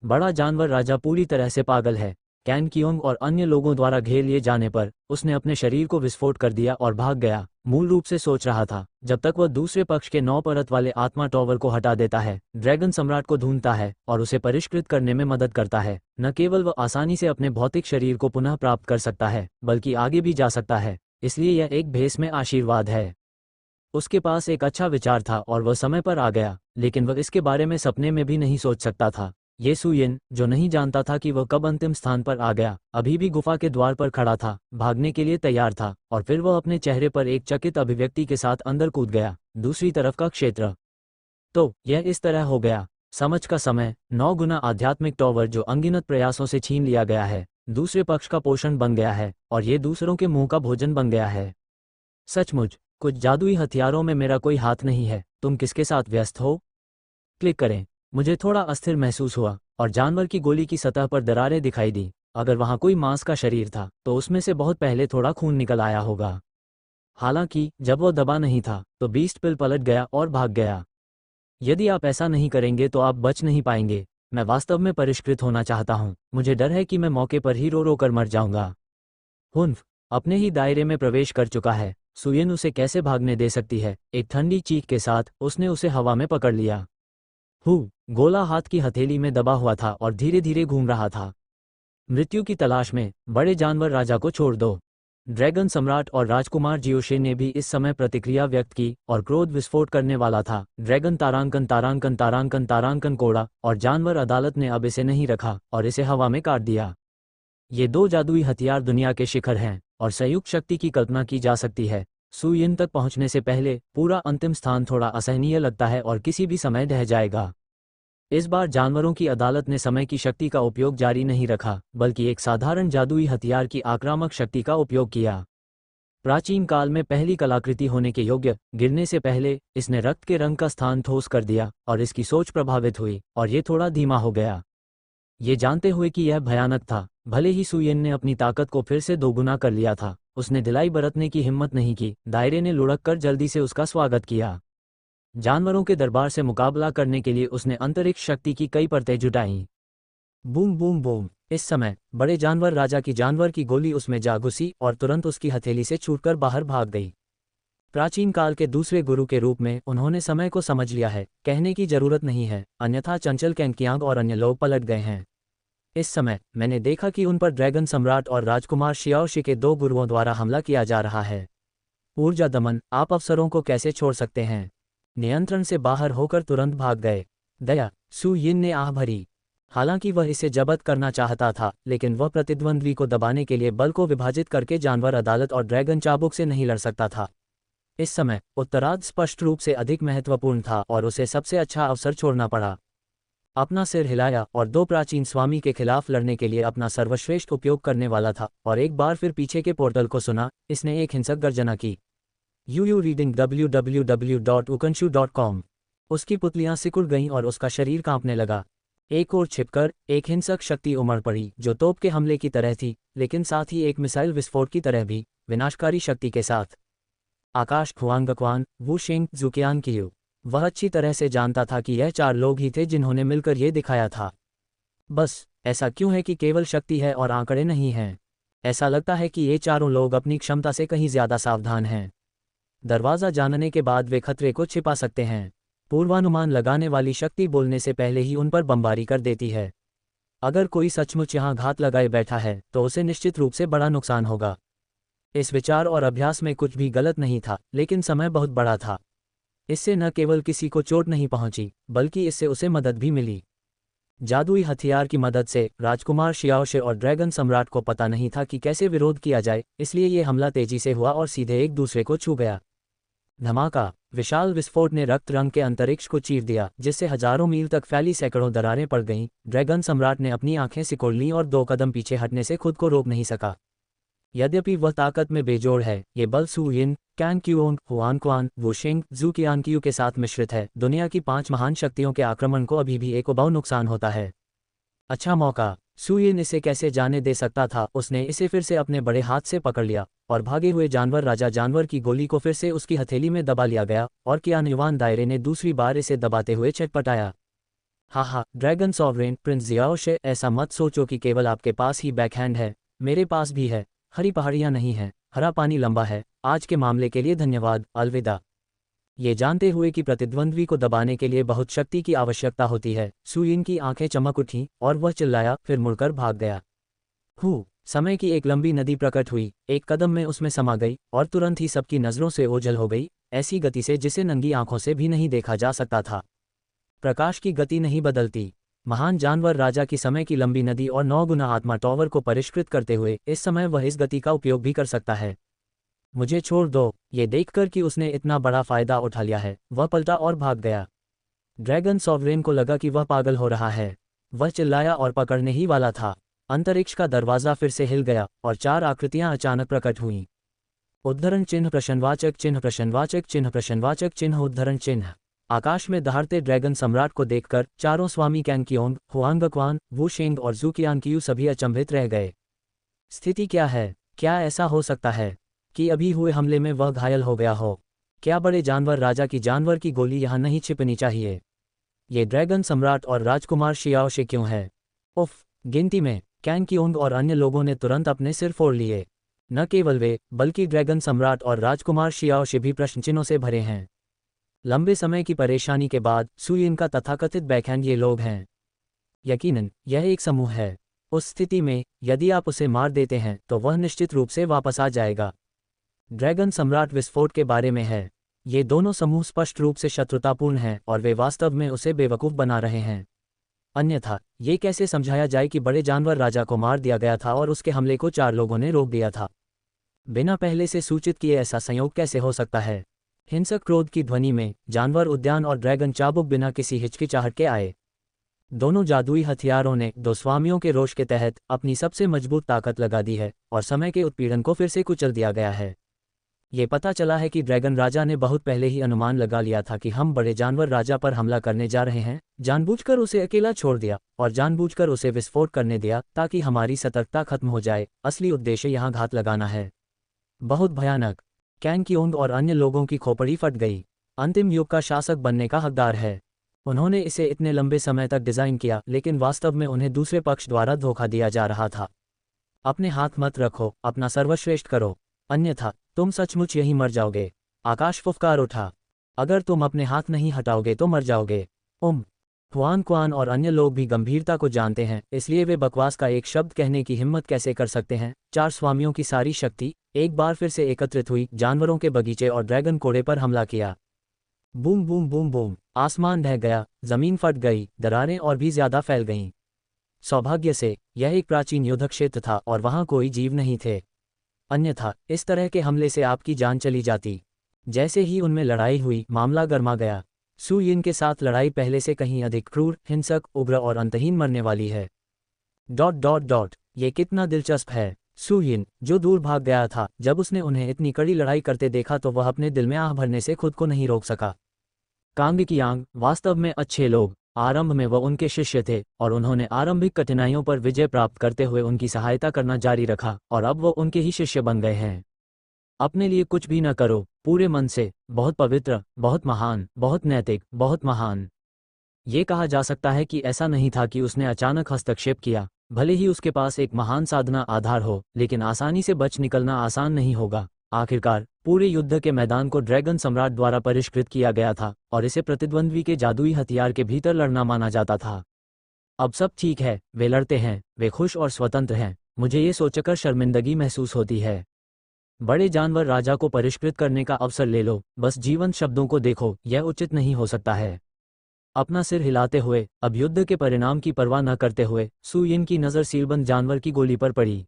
बड़ा जानवर राजा पूरी तरह से पागल है। कैन कियोंग और अन्य लोगों द्वारा घेर लिए जाने पर उसने अपने शरीर को विस्फोट कर दिया और भाग गया। मूल रूप से सोच रहा था, जब तक वह दूसरे पक्ष के 9 परत वाले आत्मा टॉवर को हटा देता है, ड्रैगन सम्राट को ढूंढता है और उसे परिष्कृत करने में मदद करता है, न केवल वह आसानी से अपने भौतिक शरीर को पुनः प्राप्त कर सकता है, बल्कि आगे भी जा सकता है। इसलिए यह एक भेष में आशीर्वाद है। उसके पास एक अच्छा विचार था और वह समय पर आ गया, लेकिन वह इसके बारे में सपने में भी नहीं सोच सकता था। ये सुयिन, जो नहीं जानता था कि वह कब अंतिम स्थान पर आ गया, अभी भी गुफा के द्वार पर खड़ा था, भागने के लिए तैयार था, और फिर वह अपने चेहरे पर एक चकित अभिव्यक्ति के साथ अंदर कूद गया। दूसरी तरफ का क्षेत्र तो यह इस तरह हो गया। समझ का समय, 9 गुना आध्यात्मिक टॉवर जो अनगिनत प्रयासों से छीन लिया गया है, दूसरे पक्ष का पोषण बन गया है, और ये दूसरों के मुंह का भोजन बन गया है। सचमुच कुछ जादुई हथियारों में मेरा कोई हाथ नहीं है। तुम किसके साथ व्यस्त हो? क्लिक करें। मुझे थोड़ा अस्थिर महसूस हुआ, और जानवर की गोली की सतह पर दरारें दिखाई दी। अगर वहां कोई मांस का शरीर था, तो उसमें से बहुत पहले थोड़ा खून निकल आया होगा। हालांकि जब वह दबा नहीं था, तो बीस्ट पिल पलट गया और भाग गया। यदि आप ऐसा नहीं करेंगे तो आप बच नहीं पाएंगे। मैं वास्तव में परिष्कृत होना चाहता हूं। मुझे डर है कि मैं मौके पर ही रो रो कर मर जाऊंगा। हुन्फ अपने ही दायरे में प्रवेश कर चुका है। सुयिन उसे कैसे भागने दे सकती है? एक ठंडी चीख के साथ उसने उसे हवा में पकड़ लिया। गोला हाथ की हथेली में दबा हुआ था और धीरे धीरे घूम रहा था। मृत्यु की तलाश में, बड़े जानवर राजा को छोड़ दो। ड्रैगन सम्राट और राजकुमार जियोशे ने भी इस समय प्रतिक्रिया व्यक्त की, और क्रोध विस्फोट करने वाला था। ड्रैगन तारांकन तारांकन तारांकन तारांकन कोड़ा, और जानवर अदालत ने अब इसे नहीं रखा और इसे हवा में काट दिया। ये 2 जादुई हथियार दुनिया के शिखर हैं, और संयुक्त शक्ति की कल्पना की जा सकती है। सुयिन तक पहुंचने से पहले पूरा अंतिम स्थान थोड़ा असहनीय लगता है और किसी भी समय ढह जाएगा। इस बार जानवरों की अदालत ने समय की शक्ति का उपयोग जारी नहीं रखा, बल्कि एक साधारण जादुई हथियार की आक्रामक शक्ति का उपयोग किया। प्राचीन काल में पहली कलाकृति होने के योग्य, गिरने से पहले इसने रक्त के रंग का स्थान ठोस कर दिया, और इसकी सोच प्रभावित हुई, और ये थोड़ा धीमा हो गया। ये जानते हुए कि यह भयानक था, भले ही सुयिन ने अपनी ताकत को फिर से दोगुना कर लिया था, उसने ढिलाई बरतने की हिम्मत नहीं की। दायरे ने लुढ़क कर जल्दी से उसका स्वागत किया। जानवरों के दरबार से मुकाबला करने के लिए उसने अंतरिक्ष शक्ति की कई परतें जुटाईं। Boom boom boom. इस समय बड़े जानवर राजा की जानवर की गोली उसमें जा घुसी और तुरंत उसकी हथेली से छूटकर बाहर भाग गई। प्राचीन काल के दूसरे गुरु के रूप में उन्होंने समय को समझ लिया है, कहने की जरूरत नहीं है, अन्यथा चंचल कैंकियांग और अन्य लोग पलट गए हैं। इस समय मैंने देखा कि उन पर ड्रैगन सम्राट और राजकुमार शियाओशी के 2 गुरुओं द्वारा हमला किया जा रहा है। ऊर्जा दमन, आप अफसरों को कैसे छोड़ सकते हैं? नियंत्रण से बाहर होकर तुरंत भाग गए। दया, सुयिन ने आह भरी। हालांकि वह इसे जब्त करना चाहता था, लेकिन वह प्रतिद्वंद्वी को दबाने के लिए बल को विभाजित करके जानवर अदालत और ड्रैगन चाबुक से नहीं लड़ सकता था। इस समय उत्तरार्ध स्पष्ट रूप से अधिक महत्वपूर्ण था और उसे सबसे अच्छा अवसर छोड़ना पड़ा। अपना सिर हिलाया और दो प्राचीन स्वामी के खिलाफ लड़ने के लिए अपना सर्वश्रेष्ठ उपयोग करने वाला था, और एक बार फिर पीछे के पोर्टल को सुना। इसने एक हिंसक गर्जना की। You reading www.ukanshu.com। उसकी पुतलियां सिकुड़ गईं और उसका शरीर कांपने लगा। एक ओर छिपकर एक हिंसक शक्ति उमड़ पड़ी जो तोप के हमले की तरह थी, लेकिन साथ ही एक मिसाइल विस्फोट की तरह भी, विनाशकारी शक्ति के साथ। आकाश, हुआंगक्वान, वू शिंग, ज़ुकियान कियू। वह अच्छी तरह से जानता था कि यह चार लोग ही थे जिन्होंने मिलकर ये दिखाया था। बस ऐसा क्यों है कि केवल शक्ति है और आंकड़े नहीं हैं? ऐसा लगता है कि ये चारों लोग अपनी क्षमता से कहीं ज्यादा सावधान हैं। दरवाज़ा जानने के बाद वे खतरे को छिपा सकते हैं। पूर्वानुमान लगाने वाली शक्ति बोलने से पहले ही उन पर बमबारी कर देती है। अगर कोई सचमुच यहाँ घात लगाए बैठा है तो उसे निश्चित रूप से बड़ा नुकसान होगा। इस विचार और अभ्यास में कुछ भी गलत नहीं था, लेकिन समय बहुत बड़ा था। इससे न केवल किसी को चोट नहीं पहुंची, बल्कि इससे उसे मदद भी मिली। जादुई हथियार की मदद से राजकुमार शियाओशे और ड्रैगन सम्राट को पता नहीं था कि कैसे विरोध किया जाए, इसलिए ये हमला तेजी से हुआ और सीधे एक दूसरे को छू गया। धमाका! विशाल विस्फोट ने रक्त रंग के अंतरिक्ष को चीर दिया, जिससे हजारों मील तक फैली सैकड़ों दरारें पड़ गईं। ड्रैगन सम्राट ने अपनी आंखें सिकोड़ लीं और 2 कदम पीछे हटने से खुद को रोक नहीं सका। यद्यपि वह ताकत में बेजोड़ है, ये बल सू यिन, कैन क्यूओंग, हुआनक्वान, वू शिंग, ज़ुकियानक्यू के साथ मिश्रित है। दुनिया की 5 महान शक्तियों के आक्रमण को अभी भी एक उबाऊ नुकसान होता है। अच्छा मौका! सू यिन इसे कैसे जाने दे सकता था? उसने इसे फिर से अपने बड़े हाथ से पकड़ लिया और भागे हुए जानवर राजा जानवर की गोली को फिर से उसकी हथेली में दबा लिया गया, और कियानयुआन दायरे ने दूसरी बार इसे दबाते हुए चटपटाया। हा, ड्रैगन सॉवरेन प्रिंस जियाओशे, ऐसा मत सोचो कि केवल आपके पास ही बैकहैंड है, मेरे पास भी है। हरी पहाड़ियां नहीं हैं, हरा पानी लंबा है। आज के मामले के लिए धन्यवाद, अलविदा। ये जानते हुए कि प्रतिद्वंद्वी को दबाने के लिए बहुत शक्ति की आवश्यकता होती है, सू यिन की आंखें चमक उठीं और वह चिल्लाया, फिर मुड़कर भाग गया। समय की एक लंबी नदी प्रकट हुई, एक कदम में उसमें समा गई और तुरंत ही सबकी नजरों से ओझल हो गई, ऐसी गति से जिसे नंगी आंखों से भी नहीं देखा जा सकता था। प्रकाश की गति नहीं बदलती। महान जानवर राजा की समय की लंबी नदी और 9 गुना आत्मा टॉवर को परिष्कृत करते हुए इस समय वह इस गति का उपयोग भी कर सकता है। मुझे छोड़ दो। ये देखकर कि उसने इतना बड़ा फायदा उठा लिया है, वह पलटा और भाग गया। ड्रैगन सॉवरेन को लगा कि वह पागल हो रहा है। वह चिल्लाया और पकड़ने ही वाला था। अंतरिक्ष का दरवाजा फिर से हिल गया और 4 आकृतियां अचानक प्रकट हुईं। उद्धरण चिन्ह, प्रश्नवाचक चिन्ह, प्रश्नवाचक चिन्ह, प्रश्नवाचक चिन्ह, उद्धरण चिन्ह। आकाश में दहाड़ते ड्रैगन सम्राट को देखकर चारों स्वामी कैन क्योंग, हुआंगक्वान, वू शिंग और ज़ुकियानक्यू सभी अचंभित रह गए। स्थिति क्या है? क्या ऐसा हो सकता है कि अभी हुए हमले में वह घायल हो गया हो? क्या बड़े जानवर राजा की जानवर की गोली यहाँ नहीं छिपनी चाहिए? ये ड्रैगन सम्राट और राजकुमार शियाओशे क्यों है? उफ! गिनती में कैन क्योंग और अन्य लोगों ने तुरंत अपने सिर फोड़ लिए। न केवल वे, बल्कि ड्रैगन सम्राट और राजकुमार शियाओशे भी प्रश्नचिन्हों से भरे हैं। लंबे समय की परेशानी के बाद सू यिन का तथाकथित बैकहैंड ये लोग हैं। यकीनन यह एक समूह है। उस स्थिति में यदि आप उसे मार देते हैं तो वह निश्चित रूप से वापस आ जाएगा। ड्रैगन सम्राट विस्फोट के बारे में है। ये दोनों समूह स्पष्ट रूप से शत्रुतापूर्ण हैं और वे वास्तव में उसे बेवकूफ़ बना रहे हैं। अन्यथा ये कैसे समझाया जाए कि बड़े जानवर राजा को मार दिया गया था और उसके हमले को 4 लोगों ने रोक दिया था? बिना पहले से सूचित किए ऐसा संयोग कैसे हो सकता है? हिंसक क्रोध की ध्वनि में जानवर उद्यान और ड्रैगन चाबुक बिना किसी हिचकिचाहट के आए। दोनों जादुई हथियारों ने 2 स्वामियों के रोष के तहत अपनी सबसे मजबूत ताकत लगा दी है और समय के उत्पीड़न को फिर से कुचल दिया गया है। ये पता चला है कि ड्रैगन राजा ने बहुत पहले ही अनुमान लगा लिया था कि हम बड़े जानवर राजा पर हमला करने जा रहे हैं, जानबूझकर उसे अकेला छोड़ दिया और जानबूझकर उसे विस्फोट करने दिया ताकि हमारी सतर्कता खत्म हो जाए। असली उद्देश्य यहाँ घात लगाना है। बहुत भयानक। कैन क्योंग और अन्य लोगों की खोपड़ी फट गई। अंतिम युग का शासक बनने का हकदार है। उन्होंने इसे इतने लंबे समय तक डिजाइन किया, लेकिन वास्तव में उन्हें दूसरे पक्ष द्वारा धोखा दिया जा रहा था। अपने हाथ मत रखो, अपना सर्वश्रेष्ठ करो, अन्यथा तुम सचमुच यहीं मर जाओगे। आकाश फुफकार उठा। अगर तुम अपने हाथ नहीं हटाओगे तो मर जाओगे। हुआनक्वान और अन्य लोग भी गंभीरता को जानते हैं, इसलिए वे बकवास का एक शब्द कहने की हिम्मत कैसे कर सकते हैं? 4 स्वामियों की सारी शक्ति एक बार फिर से एकत्रित हुई, जानवरों के बगीचे और ड्रैगन कोड़े पर हमला किया। बूम बूम बूम बूम, आसमान ढह गया, जमीन फट गई, दरारें और भी ज्यादा फैल गईं। सौभाग्य से यह एक प्राचीन युद्ध क्षेत्र था और वहां कोई जीव नहीं थे, अन्यथा इस तरह के हमले से आपकी जान चली जाती। जैसे ही उनमें लड़ाई हुई, मामला गर्मा गया। सू यिन के साथ लड़ाई पहले से कहीं अधिक क्रूर, हिंसक, उग्र और अंतहीन मरने वाली है। ... ये कितना दिलचस्प है। सू यिन, जो दूर भाग गया था जब उसने उन्हें इतनी कड़ी लड़ाई करते देखा, तो वह अपने दिल में आह भरने से खुद को नहीं रोक सका। कांग कियांग वास्तव में अच्छे लोग। आरंभ में वह उनके शिष्य थे और उन्होंने आरंभिक कठिनाइयों पर विजय प्राप्त करते हुए उनकी सहायता करना जारी रखा, और अब वो उनके ही शिष्य बन गए हैं। अपने लिए कुछ भी न करो, पूरे मन से, बहुत पवित्र, बहुत महान, बहुत नैतिक, बहुत महान। ये कहा जा सकता है कि ऐसा नहीं था कि उसने अचानक हस्तक्षेप किया। भले ही उसके पास एक महान साधना आधार हो, लेकिन आसानी से बच निकलना आसान नहीं होगा। आखिरकार पूरे युद्ध के मैदान को ड्रैगन सम्राट द्वारा परिष्कृत किया गया था और इसे प्रतिद्वंद्वी के जादुई हथियार के भीतर लड़ना माना जाता था। अब सब ठीक है, वे लड़ते हैं, वे खुश और स्वतंत्र हैं। मुझे ये सोचकर शर्मिंदगी महसूस होती है। बड़े जानवर राजा को परिष्कृत करने का अवसर ले लो, बस जीवंत शब्दों को देखो, यह उचित नहीं हो सकता है। अपना सिर हिलाते हुए, अब युद्ध के परिणाम की परवाह न करते हुए, सू यिन की नज़र सीलबंद जानवर की गोली पर पड़ी।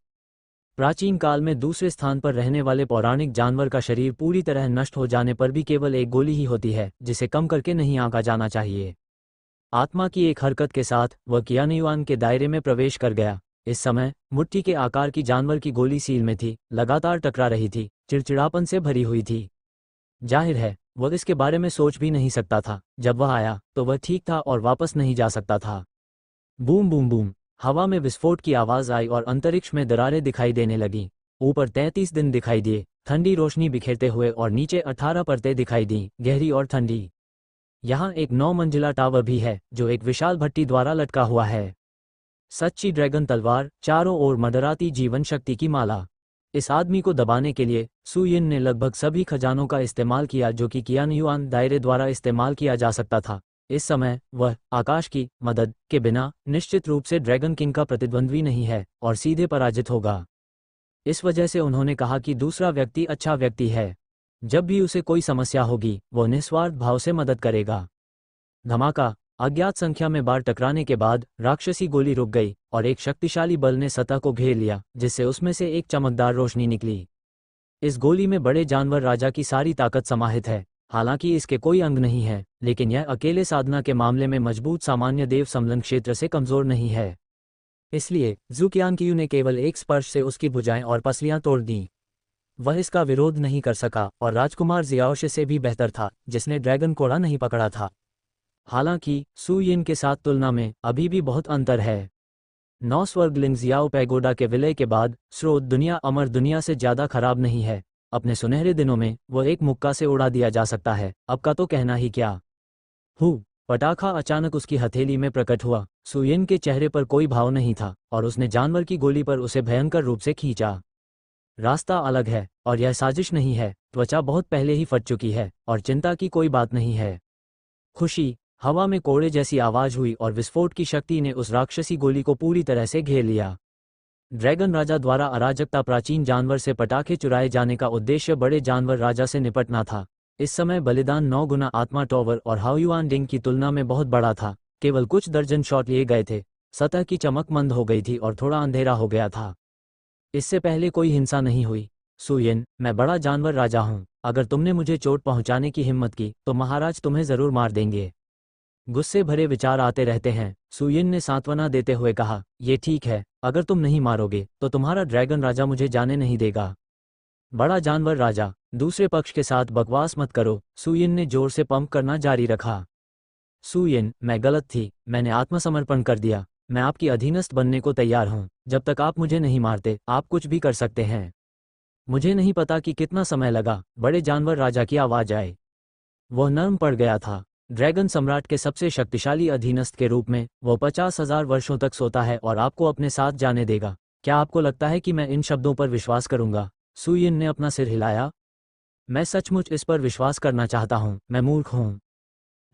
प्राचीन काल में दूसरे स्थान पर रहने वाले पौराणिक जानवर का शरीर पूरी तरह नष्ट हो जाने पर भी केवल एक गोली ही होती है, जिसे कम करके नहीं आंका जाना चाहिए। आत्मा की एक हरकत के साथ वह qianयुआन के दायरे में प्रवेश कर गया। इस समय मुट्ठी के आकार की जानवर की गोली सील में थी, लगातार टकरा रही थी, चिड़चिड़ापन से भरी हुई थी। जाहिर है वह इसके बारे में सोच भी नहीं सकता था। जब वह आया तो वह ठीक था और वापस नहीं जा सकता था। बूम बूम बूम, हवा में विस्फोट की आवाज आई और अंतरिक्ष में दरारें दिखाई देने लगीं। ऊपर 33 दिन दिखाई दिए, ठंडी रोशनी बिखेरते हुए, और नीचे 18 परतें दिखाई दीं, गहरी और ठंडी। यहाँ एक 9 मंजिला टावर भी है जो एक विशाल भट्टी द्वारा लटका हुआ है। सच्ची ड्रैगन तलवार, चारों ओर मडराती जीवन शक्ति की माला। इस आदमी को दबाने के लिए सू यिन ने लगभग सभी खजानों का इस्तेमाल किया जो कि qianयुआन दायरे द्वारा इस्तेमाल किया जा सकता था। इस समय वह आकाश की मदद के बिना निश्चित रूप से ड्रैगन किंग का प्रतिद्वंद्वी नहीं है और सीधे पराजित होगा। इस वजह से उन्होंने कहा कि दूसरा व्यक्ति अच्छा व्यक्ति है। जब भी उसे कोई समस्या होगी वो निस्वार्थ भाव से मदद करेगा। धमाका, अज्ञात संख्या में बार टकराने के बाद राक्षसी गोली रुक गई और एक शक्तिशाली बल ने सतह को घेर लिया, जिससे उसमें से एक चमकदार रोशनी निकली। इस गोली में बड़े जानवर राजा की सारी ताकत समाहित है। हालांकि इसके कोई अंग नहीं है, लेकिन यह अकेले साधना के मामले में मजबूत सामान्य देव समलन क्षेत्र से कमजोर नहीं है। इसलिए ज़ू qianqiu ने केवल एक स्पर्श से उसकी भुजाएं और पसलियां तोड़ दीं। वह इसका विरोध नहीं कर सका और राजकुमार जियाओश से भी बेहतर था, जिसने ड्रैगन कोड़ा नहीं पकड़ा था। हालांकि सू यिन के साथ तुलना में अभी भी बहुत अंतर है। 9 स्वर्गलिंग जियाओ पैगोडा के विलय के बाद स्रोत दुनिया अमर दुनिया से ज़्यादा खराब नहीं है। अपने सुनहरे दिनों में वह एक मुक्का से उड़ा दिया जा सकता है, अब का तो कहना ही क्या। पटाखा अचानक उसकी हथेली में प्रकट हुआ। सू यिन के चेहरे पर कोई भाव नहीं था और उसने जानवर की गोली पर उसे भयंकर रूप से खींचा। रास्ता अलग है और यह साजिश नहीं है। त्वचा बहुत पहले ही फट चुकी है और चिंता की कोई बात नहीं है। खुशी, हवा में कोड़े जैसी आवाज हुई और विस्फोट की शक्ति ने उस राक्षसी गोली को पूरी तरह से घेर लिया। ड्रैगन राजा द्वारा अराजकता, प्राचीन जानवर से पटाखे चुराए जाने का उद्देश्य बड़े जानवर राजा से निपटना था। इस समय बलिदान 9 गुना आत्मा टॉवर और हाओयुआन डिंग की तुलना में बहुत बड़ा था। केवल कुछ दर्जन शॉट लिए गए थे। सतह की चमक मंद हो गई थी और थोड़ा अंधेरा हो गया था। इससे पहले कोई हिंसा नहीं हुई। सू यिन, मैं बड़ा जानवर राजा हूँ। अगर तुमने मुझे चोट पहुँचाने की हिम्मत की तो महाराज तुम्हें जरूर मार देंगे। गुस्से भरे विचार आते रहते हैं, सू यिन ने सांत्वना देते हुए कहा। ये ठीक है, अगर तुम नहीं मारोगे तो तुम्हारा ड्रैगन राजा मुझे जाने नहीं देगा। बड़ा जानवर राजा, दूसरे पक्ष के साथ बकवास मत करो। सू यिन ने जोर से पंप करना जारी रखा। सू यिन, मैं गलत थी, मैंने आत्मसमर्पण कर दिया। मैं आपकी अधीनस्थ बनने को तैयार हूँ। जब तक आप मुझे नहीं मारते आप कुछ भी कर सकते हैं। मुझे नहीं पता कि कितना समय लगा, बड़े जानवर राजा की आवाज आई। वह नर्म पड़ गया था। ड्रैगन सम्राट के सबसे शक्तिशाली अधीनस्थ के रूप में वह 50,000 वर्षों तक सोता है और आपको अपने साथ जाने देगा। क्या आपको लगता है कि मैं इन शब्दों पर विश्वास करूंगा? सू यिन ने अपना सिर हिलाया। मैं सचमुच इस पर विश्वास करना चाहता हूं, मैं मूर्ख हूं।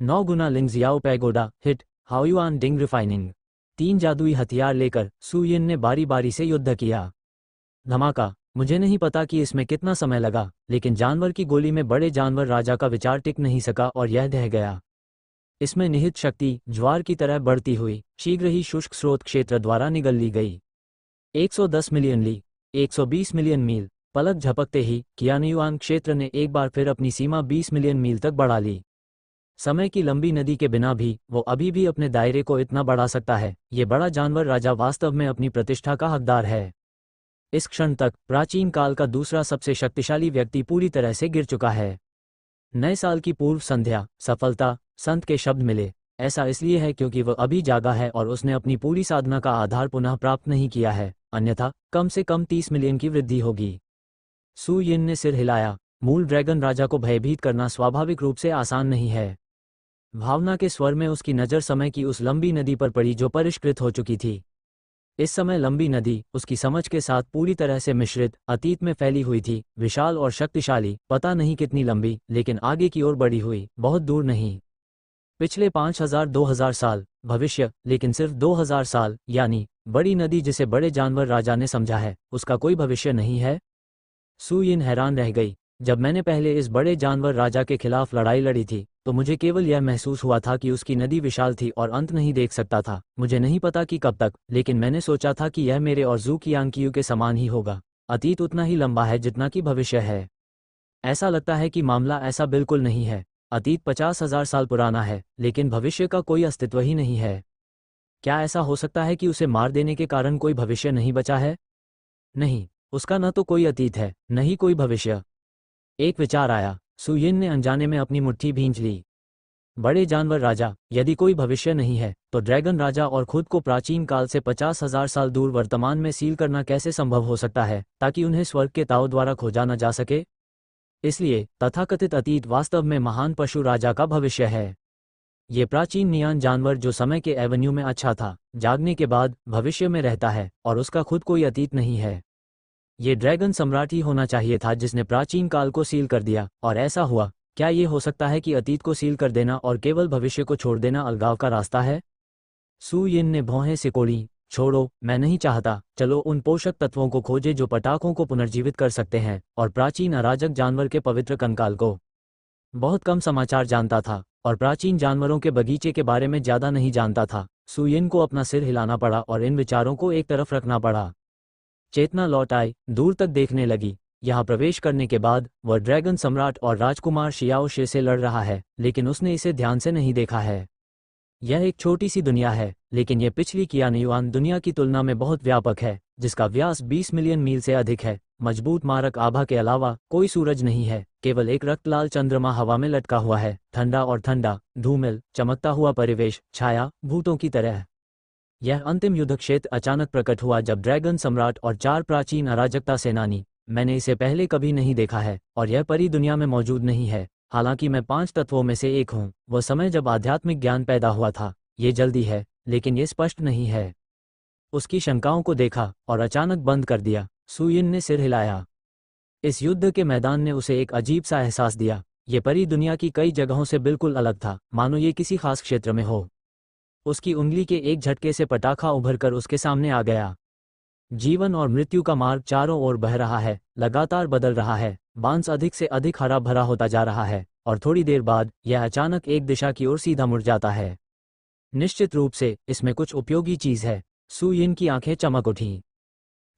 9 गुना लिंग जियाओ पैगोडा हिट, हाओयुआन डिंग रिफाइनिंग। 3 जादुई हथियार लेकर सू यिन ने बारी बारी से युद्ध किया। धमाका, मुझे नहीं पता कि इसमें कितना समय लगा, लेकिन जानवर की गोली में बड़े जानवर राजा का विचार टिक नहीं सका और यह ढह गया। इसमें निहित शक्ति ज्वार की तरह बढ़ती हुई शीघ्र ही शुष्क स्रोत क्षेत्र द्वारा निगल ली गई। 110 मिलियन ली, 120 मिलियन मील। पलक झपकते ही कियानयुआन क्षेत्र ने एक बार फिर अपनी सीमा 20 मिलियन मील तक बढ़ा ली। समय की लंबी नदी के बिना भी वो अभी भी अपने दायरे को इतना बढ़ा सकता है। ये बड़ा जानवर राजा वास्तव में अपनी प्रतिष्ठा का हकदार है। इस क्षण तक प्राचीन काल का दूसरा सबसे शक्तिशाली व्यक्ति पूरी तरह से गिर चुका है। नए साल की पूर्व संध्या, सफलता, संत के शब्द मिले। ऐसा इसलिए है क्योंकि वह अभी जागा है और उसने अपनी पूरी साधना का आधार पुनः प्राप्त नहीं किया है, अन्यथा कम से कम 30 मिलियन की वृद्धि होगी। सू यिन ने सिर हिलाया। मूल ड्रैगन राजा को भयभीत करना स्वाभाविक रूप से आसान नहीं है। भावना के स्वर में उसकी नज़र समय की उस लंबी नदी पर पड़ी जो परिष्कृत हो चुकी थी। इस समय लंबी नदी उसकी समझ के साथ पूरी तरह से मिश्रित अतीत में फैली हुई थी, विशाल और शक्तिशाली, पता नहीं कितनी लंबी, लेकिन आगे की ओर बढ़ी हुई, बहुत दूर नहीं। पिछले 5000-2000 साल, भविष्य, लेकिन सिर्फ 2000 साल, यानी बड़ी नदी जिसे बड़े जानवर राजा ने समझा है, उसका कोई भविष्य नहीं है। सू यिन हैरान रह गई। जब मैंने पहले इस बड़े जानवर राजा के खिलाफ लड़ाई लड़ी थी तो मुझे केवल यह महसूस हुआ था कि उसकी नदी विशाल थी और अंत नहीं देख सकता था। मुझे नहीं पता कि कब तक, लेकिन मैंने सोचा था कि यह मेरे और जू कियांग के समान ही होगा। अतीत उतना ही लंबा है जितना कि भविष्य है। ऐसा लगता है कि मामला ऐसा बिल्कुल नहीं है। अतीत 50,000 साल पुराना है, लेकिन भविष्य का कोई अस्तित्व ही नहीं है। क्या ऐसा हो सकता है कि उसे मार देने के कारण कोई भविष्य नहीं बचा है? नहीं, उसका न तो कोई अतीत है, न ही कोई भविष्य। एक विचार आया। सू यिन ने अनजाने में अपनी मुट्ठी भींच ली। बड़े जानवर राजा, यदि कोई भविष्य नहीं है तो ड्रैगन राजा और खुद को प्राचीन काल से 50,000 साल दूर वर्तमान में सील करना कैसे संभव हो सकता है, ताकि उन्हें स्वर्ग के ताव द्वारा खोजा न जा सके? इसलिए तथाकथित अतीत वास्तव में महान पशु राजा का भविष्य है। ये प्राचीन नियान जानवर जो समय के एवेन्यू में अच्छा था, जागने के बाद भविष्य में रहता है और उसका खुद कोई अतीत नहीं है। ये ड्रैगन सम्राट ही होना चाहिए था जिसने प्राचीन काल को सील कर दिया, और ऐसा हुआ। क्या ये हो सकता है कि अतीत को सील कर देना और केवल भविष्य को छोड़ देना अलगाव का रास्ता है? सू यिन ने भौहें सिकोड़ी। छोड़ो, मैं नहीं चाहता। चलो उन पोषक तत्वों को खोजे जो पटाखों को पुनर्जीवित कर सकते हैं और प्राचीन अराजक जानवर के पवित्र कंकाल को। बहुत कम समाचार जानता था और प्राचीन जानवरों के बगीचे के बारे में ज्यादा नहीं जानता था। सू यिन को अपना सिर हिलाना पड़ा और इन विचारों को एक तरफ रखना पड़ा। चेतना लौट आई, दूर तक देखने लगी। यहाँ प्रवेश करने के बाद वह ड्रैगन सम्राट और राजकुमार शियाओ शे से लड़ रहा है, लेकिन उसने इसे ध्यान से नहीं देखा है। यह एक छोटी सी दुनिया है, लेकिन यह पिछली कियानयुआन दुनिया की तुलना में बहुत व्यापक है, जिसका व्यास 20 मिलियन मील से अधिक है। मजबूत मारक आभा के अलावा कोई सूरज नहीं है, केवल एक रक्तलाल चंद्रमा हवा में लटका हुआ है, ठंडा और ठंडा, धूमिल, चमकता हुआ परिवेश, छाया, भूतों की तरह। यह अंतिम युद्ध क्षेत्र अचानक प्रकट हुआ जब ड्रैगन सम्राट और 4 प्राचीन अराजकता सेनानी, मैंने इसे पहले कभी नहीं देखा है और यह परी दुनिया में मौजूद नहीं है। हालांकि मैं 5 तत्वों में से एक हूँ। वह समय जब आध्यात्मिक ज्ञान पैदा हुआ था। ये जल्दी है, लेकिन ये स्पष्ट नहीं है। उसकी शंकाओं को देखा और अचानक बंद कर दिया। सू यिन ने सिर हिलाया। इस युद्ध के मैदान ने उसे एक अजीब सा एहसास दिया। ये परी दुनिया की कई जगहों से बिल्कुल अलग था, मानो ये किसी खास क्षेत्र में हो। उसकी उंगली के एक झटके से पटाखा उभरकर उसके सामने आ गया। जीवन और मृत्यु का मार्ग चारों ओर बह रहा है, लगातार बदल रहा है। बांस अधिक से अधिक हरा भरा होता जा रहा है और थोड़ी देर बाद यह अचानक एक दिशा की ओर सीधा मुड़ जाता है। निश्चित रूप से इसमें कुछ उपयोगी चीज है। सू यिन की आंखें चमक उठीं।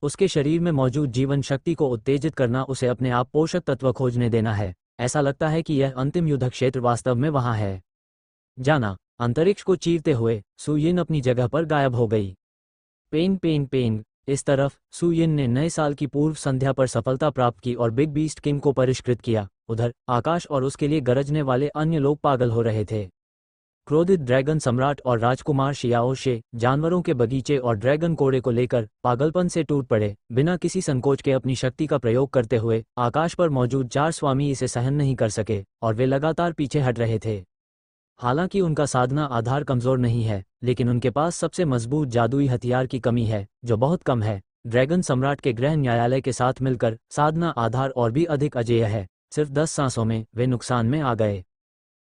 उसके शरीर में मौजूद जीवन शक्ति को उत्तेजित करना, उसे अपने आप पोषक तत्व खोजने देना है। ऐसा लगता है कि यह अंतिम युद्ध क्षेत्र वास्तव में वहां है। जाना। अंतरिक्ष को चीरते हुए सू यिन अपनी जगह पर गायब हो गई। Pen pen pen. इस तरफ सू यिन ने नए साल की पूर्व संध्या पर सफलता प्राप्त की और बिग बीस्ट किंग को परिष्कृत किया। उधर आकाश और उसके लिए गरजने वाले अन्य लोग पागल हो रहे थे। क्रोधित ड्रैगन सम्राट और राजकुमार शियाओ शे जानवरों के बगीचे और ड्रैगन कोड़े को लेकर पागलपन से टूट पड़े। बिना किसी संकोच के अपनी शक्ति का प्रयोग करते हुए आकाश पर मौजूद 4 स्वामी इसे सहन नहीं कर सके और वे लगातार पीछे हट रहे थे। हालांकि उनका साधना आधार कमजोर नहीं है, लेकिन उनके पास सबसे मजबूत जादुई हथियार की कमी है, जो बहुत कम है। ड्रैगन सम्राट के गृह न्यायालय के साथ मिलकर साधना आधार और भी अधिक अजेय है। सिर्फ 10 सांसों में वे नुकसान में आ गए।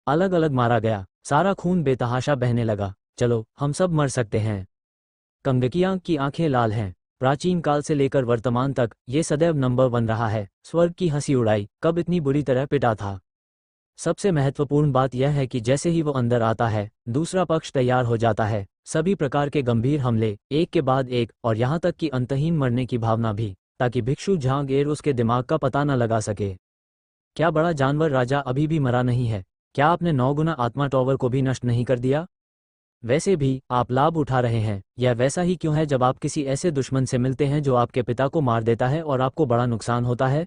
अलग अलग मारा गया, सारा खून बेतहाशा बहने लगा। चलो, हम सब मर सकते हैं। कंगकियांग की आंखें लाल हैं। प्राचीन काल से लेकर वर्तमान तक ये सदैव नंबर 1 रहा है। स्वर्ग की हंसी उड़ाई। कब इतनी बुरी तरह पिटा था? सबसे महत्वपूर्ण बात यह है कि जैसे ही वो अंदर आता है, दूसरा पक्ष तैयार हो जाता है, सभी प्रकार के गंभीर हमले, एक के बाद एक, और यहाँ तक कि अंतहीन मरने की भावना भी, ताकि भिक्षु झांगेर उसके दिमाग का पता न लगा सके। क्या बड़ा जानवर राजा अभी भी मरा नहीं है? क्या आपने 9 गुना आत्मा टॉवर को भी नष्ट नहीं कर दिया? वैसे भी आप लाभ उठा रहे हैं। यह वैसा ही क्यों है जब आप किसी ऐसे दुश्मन से मिलते हैं जो आपके पिता को मार देता है और आपको बड़ा नुकसान होता है?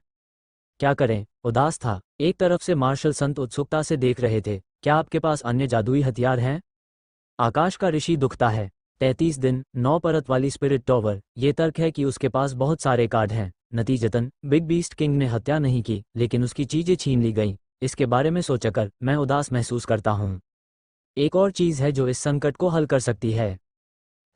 क्या करें? उदास था। एक तरफ से मार्शल संत उत्सुकता से देख रहे थे। क्या आपके पास अन्य जादुई हथियार हैं? आकाश का ऋषि दुखता है। 33 दिन, 9 परत वाली स्पिरिट टॉवर। ये तर्क है कि उसके पास बहुत सारे कार्ड हैं। नतीजतन बिग बीस्ट किंग ने हत्या नहीं की, लेकिन उसकी चीजें छीन ली गईं। इसके बारे में सोचकर मैं उदास महसूस करता हूँ। एक और चीज है जो इस संकट को हल कर सकती है।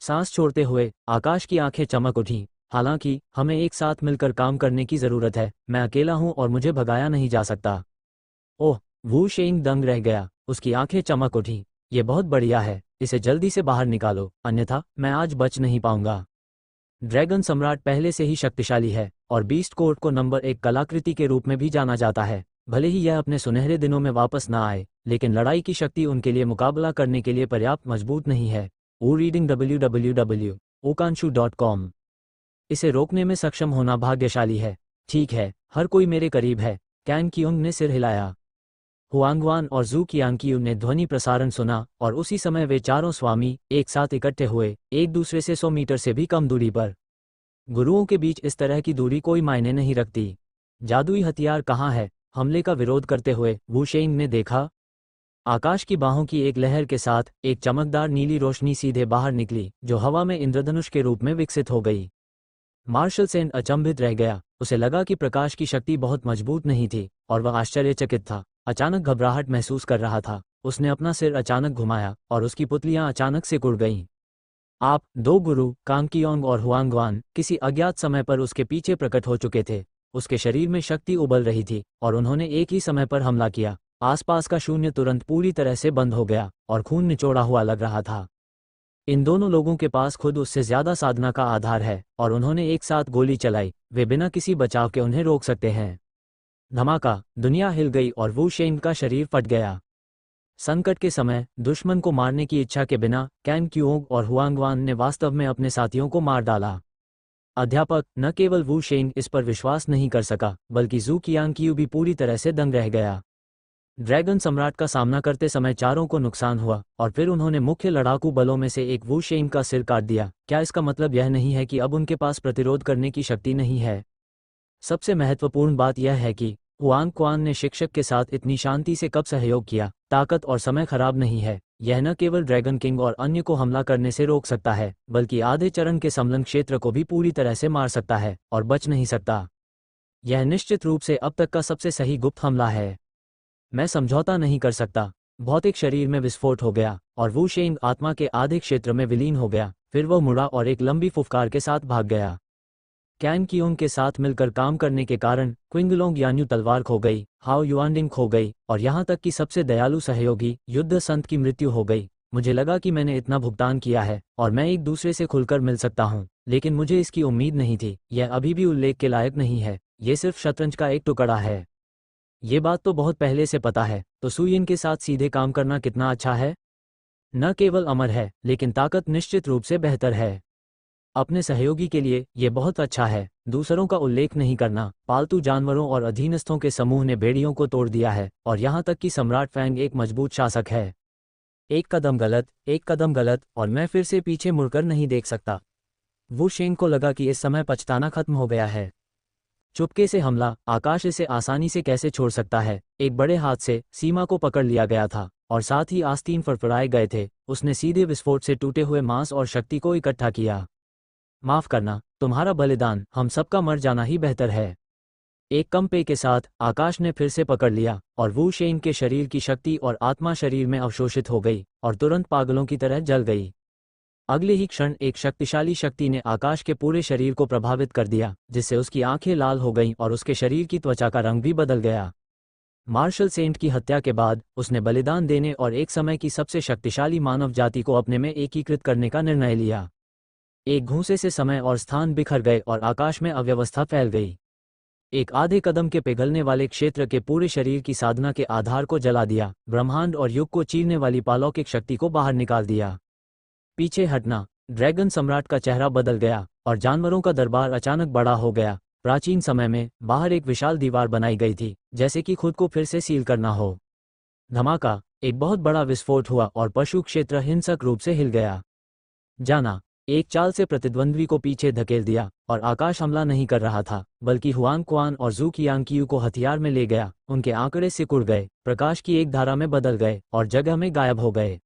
सांस छोड़ते हुए आकाश की आंखें चमक उठीं। हालांकि हमें एक साथ मिलकर काम करने की जरूरत है। मैं अकेला हूं और मुझे भगाया नहीं जा सकता। ओह! वू शेंग दंग रह गया। उसकी आंखें चमक उठीं। ये बहुत बढ़िया है, इसे जल्दी से बाहर निकालो, अन्यथा मैं आज बच नहीं पाऊंगा। ड्रैगन सम्राट पहले से ही शक्तिशाली है और बीस्ट कोर्ट को नंबर 1 कलाकृति के रूप में भी जाना जाता है। भले ही यह अपने सुनहरे दिनों में वापस ना आए, लेकिन लड़ाई की शक्ति उनके लिए मुकाबला करने के लिए पर्याप्त मजबूत नहीं है। ओ रीडिंग www.okanshu.com। इसे रोकने में सक्षम होना भाग्यशाली है। ठीक है, हर कोई मेरे करीब है। कैन कियोंग ने सिर हिलाया। हुआंगवान और जू कियांकियू ने ध्वनि प्रसारण सुना और उसी समय वे चारों स्वामी एक साथ इकट्ठे हुए, एक दूसरे से 100 मीटर से भी कम दूरी पर। गुरुओं के बीच इस तरह की दूरी कोई मायने नहीं रखती। जादुई हथियार कहाँ है? हमले का विरोध करते हुए वू शेंग ने देखा। आकाश की बाहों की एक लहर के साथ एक चमकदार नीली रोशनी सीधे बाहर निकली, जो हवा में इंद्रधनुष के रूप में विकसित हो गई। मार्शल सेंट अचंभित रह गया। उसे लगा कि प्रकाश की शक्ति बहुत मजबूत नहीं थी और वह आश्चर्यचकित था। अचानक घबराहट महसूस कर रहा था। उसने अपना सिर अचानक घुमाया और उसकी पुतलियां अचानक से उड़ गईं। आप, 2 गुरु, कांग कियोंग और हुआंगवान, किसी अज्ञात समय पर उसके पीछे प्रकट हो चुके थे। उसके शरीर में शक्ति उबल रही थी और उन्होंने एक ही समय पर हमला किया। आसपास का शून्य तुरंत पूरी तरह से बंद हो गया और खून निचोड़ा हुआ लग रहा था। इन दोनों लोगों के पास खुद उससे ज्यादा साधना का आधार है और उन्होंने एक साथ गोली चलाई। वे बिना किसी बचाव के उन्हें रोक सकते हैं। धमाका! दुनिया हिल गई और वू शेंग का शरीर फट गया। संकट के समय दुश्मन को मारने की इच्छा के बिना कैन क्यूओंग और हुआंगवान ने वास्तव में अपने साथियों को मार डाला। अध्यापक, न केवल वू शेंग इस पर विश्वास नहीं कर सका, बल्कि जू कियांकियू भी पूरी तरह से दंग रह गया। ड्रैगन सम्राट का सामना करते समय चारों को नुकसान हुआ और फिर उन्होंने मुख्य लड़ाकू बलों में से एक वू शेंग का सिर काट दिया। क्या इसका मतलब यह नहीं है कि अब उनके पास प्रतिरोध करने की शक्ति नहीं है? सबसे महत्वपूर्ण बात यह है कि हुआंग क्वान ने शिक्षक के साथ इतनी शांति से कब सहयोग किया। ताकत और समय खराब नहीं है। यह न केवल ड्रैगन किंग और अन्य को हमला करने से रोक सकता है, बल्कि आधे चरण के संलग्न क्षेत्र को भी पूरी तरह से मार सकता है और बच नहीं सकता। यह निश्चित रूप से अब तक का सबसे सही गुप्त हमला है। मैं समझौता नहीं कर सकता। भौतिक शरीर में विस्फोट हो गया और वू शेंग आत्मा के आधे क्षेत्र में विलीन हो गया। फिर वह मुड़ा और एक लंबी फुफकार के साथ भाग गया। कैन कियोंग के साथ मिलकर काम करने के कारण क्विंगलोंग यान्यू तलवार खो गई, हाओ युआनडिंग खो गई और यहाँ तक कि सबसे दयालु सहयोगी युद्ध संत की मृत्यु हो गई। मुझे लगा कि मैंने इतना भुगतान किया है और मैं एक दूसरे से खुलकर मिल सकता हूँ, लेकिन मुझे इसकी उम्मीद नहीं थी। यह अभी भी उल्लेख के लायक नहीं है। ये सिर्फ शतरंज का एक टुकड़ा है। ये बात तो बहुत पहले से पता है। तो सुयिन के साथ सीधे काम करना कितना अच्छा है? न केवल अमर है, लेकिन ताकत निश्चित रूप से बेहतर है। अपने सहयोगी के लिए ये बहुत अच्छा है। दूसरों का उल्लेख नहीं करना। पालतू जानवरों और अधीनस्थों के समूह ने भेड़ियों को तोड़ दिया है और यहाँ तक कि सम्राट फैंग एक मजबूत शासक है। एक कदम गलत और मैं फिर से पीछे मुड़कर नहीं देख सकता। वू शेंग को लगा कि इस समय पछताना खत्म हो गया है। चुपके से हमला, आकाश इसे आसानी से कैसे छोड़ सकता है? एक बड़े हाथ से सीमा को पकड़ लिया गया था और साथ ही आस्तीन फड़फड़ाए गए थे। उसने सीधे विस्फोट से टूटे हुए मांस और शक्ति को इकट्ठा किया। माफ करना, तुम्हारा बलिदान, हम सबका मर जाना ही बेहतर है। एक कंपे के साथ आकाश ने फिर से पकड़ लिया और वू शेंग के शरीर की शक्ति और आत्मा शरीर में अवशोषित हो गई और तुरंत पागलों की तरह जल गई। अगले ही क्षण एक शक्तिशाली शक्ति ने आकाश के पूरे शरीर को प्रभावित कर दिया, जिससे उसकी आंखें लाल हो गईं और उसके शरीर की त्वचा का रंग भी बदल गया। मार्शल सेंट की हत्या के बाद उसने बलिदान देने और एक समय की सबसे शक्तिशाली मानव जाति को अपने में एकीकृत करने का निर्णय लिया। एक घूंसे से समय और स्थान बिखर गए और आकाश में अव्यवस्था फैल गई। एक आधे कदम के पिघलने वाले क्षेत्र के पूरे शरीर की साधना के आधार को जला दिया, ब्रह्मांड और युग को चीरने वाली पालौकिक शक्ति को बाहर निकाल दिया। पीछे हटना। ड्रैगन सम्राट का चेहरा बदल गया और जानवरों का दरबार अचानक बड़ा हो गया। प्राचीन समय में बाहर एक विशाल दीवार बनाई गई थी, जैसे कि खुद को फिर से सील करना हो। धमाका, एक बहुत बड़ा विस्फोट हुआ और पशु क्षेत्र हिंसक रूप से हिल गया। जाना, एक चाल से प्रतिद्वंद्वी को पीछे धकेल दिया और आकाश हमला नहीं कर रहा था, बल्कि हुआंग क्वान और जू कियांग को हथियार में ले गया। उनके आंकड़े सिकुड़ गए, प्रकाश की एक धारा में बदल गए और जगह में गायब हो गए।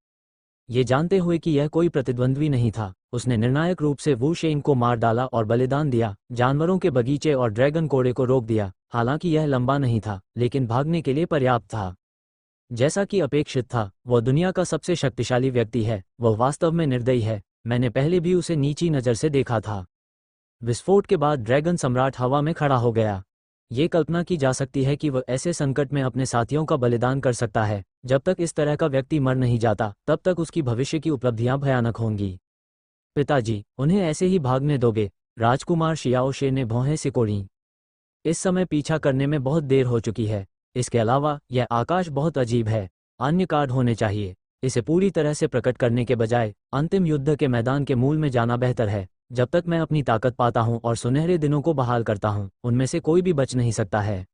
ये जानते हुए कि यह कोई प्रतिद्वंद्वी नहीं था, उसने निर्णायक रूप से वू शेंग को मार डाला और बलिदान दिया, जानवरों के बगीचे और ड्रैगन कोड़े को रोक दिया। हालांकि यह लंबा नहीं था, लेकिन भागने के लिए पर्याप्त था। जैसा कि अपेक्षित था, वह दुनिया का सबसे शक्तिशाली व्यक्ति है। वह वास्तव में निर्दयी है। मैंने पहले भी उसे नीची नज़र से देखा था। विस्फोट के बाद ड्रैगन सम्राट हवा में खड़ा हो गया। ये कल्पना की जा सकती है कि वह ऐसे संकट में अपने साथियों का बलिदान कर सकता है। जब तक इस तरह का व्यक्ति मर नहीं जाता, तब तक उसकी भविष्य की उपलब्धियां भयानक होंगी। पिताजी, उन्हें ऐसे ही भागने दोगे? राजकुमार शियाओ शे ने भौहें सिकोड़ी। इस समय पीछा करने में बहुत देर हो चुकी है। इसके अलावा यह आकाश बहुत अजीब है। अन्य कार्ड होने चाहिए। इसे पूरी तरह से प्रकट करने के बजाय अंतिम युद्ध के मैदान के मूल में जाना बेहतर है। जब तक मैं अपनी ताकत पाता हूं और सुनहरे दिनों को बहाल करता हूं, उनमें से कोई भी बच नहीं सकता है।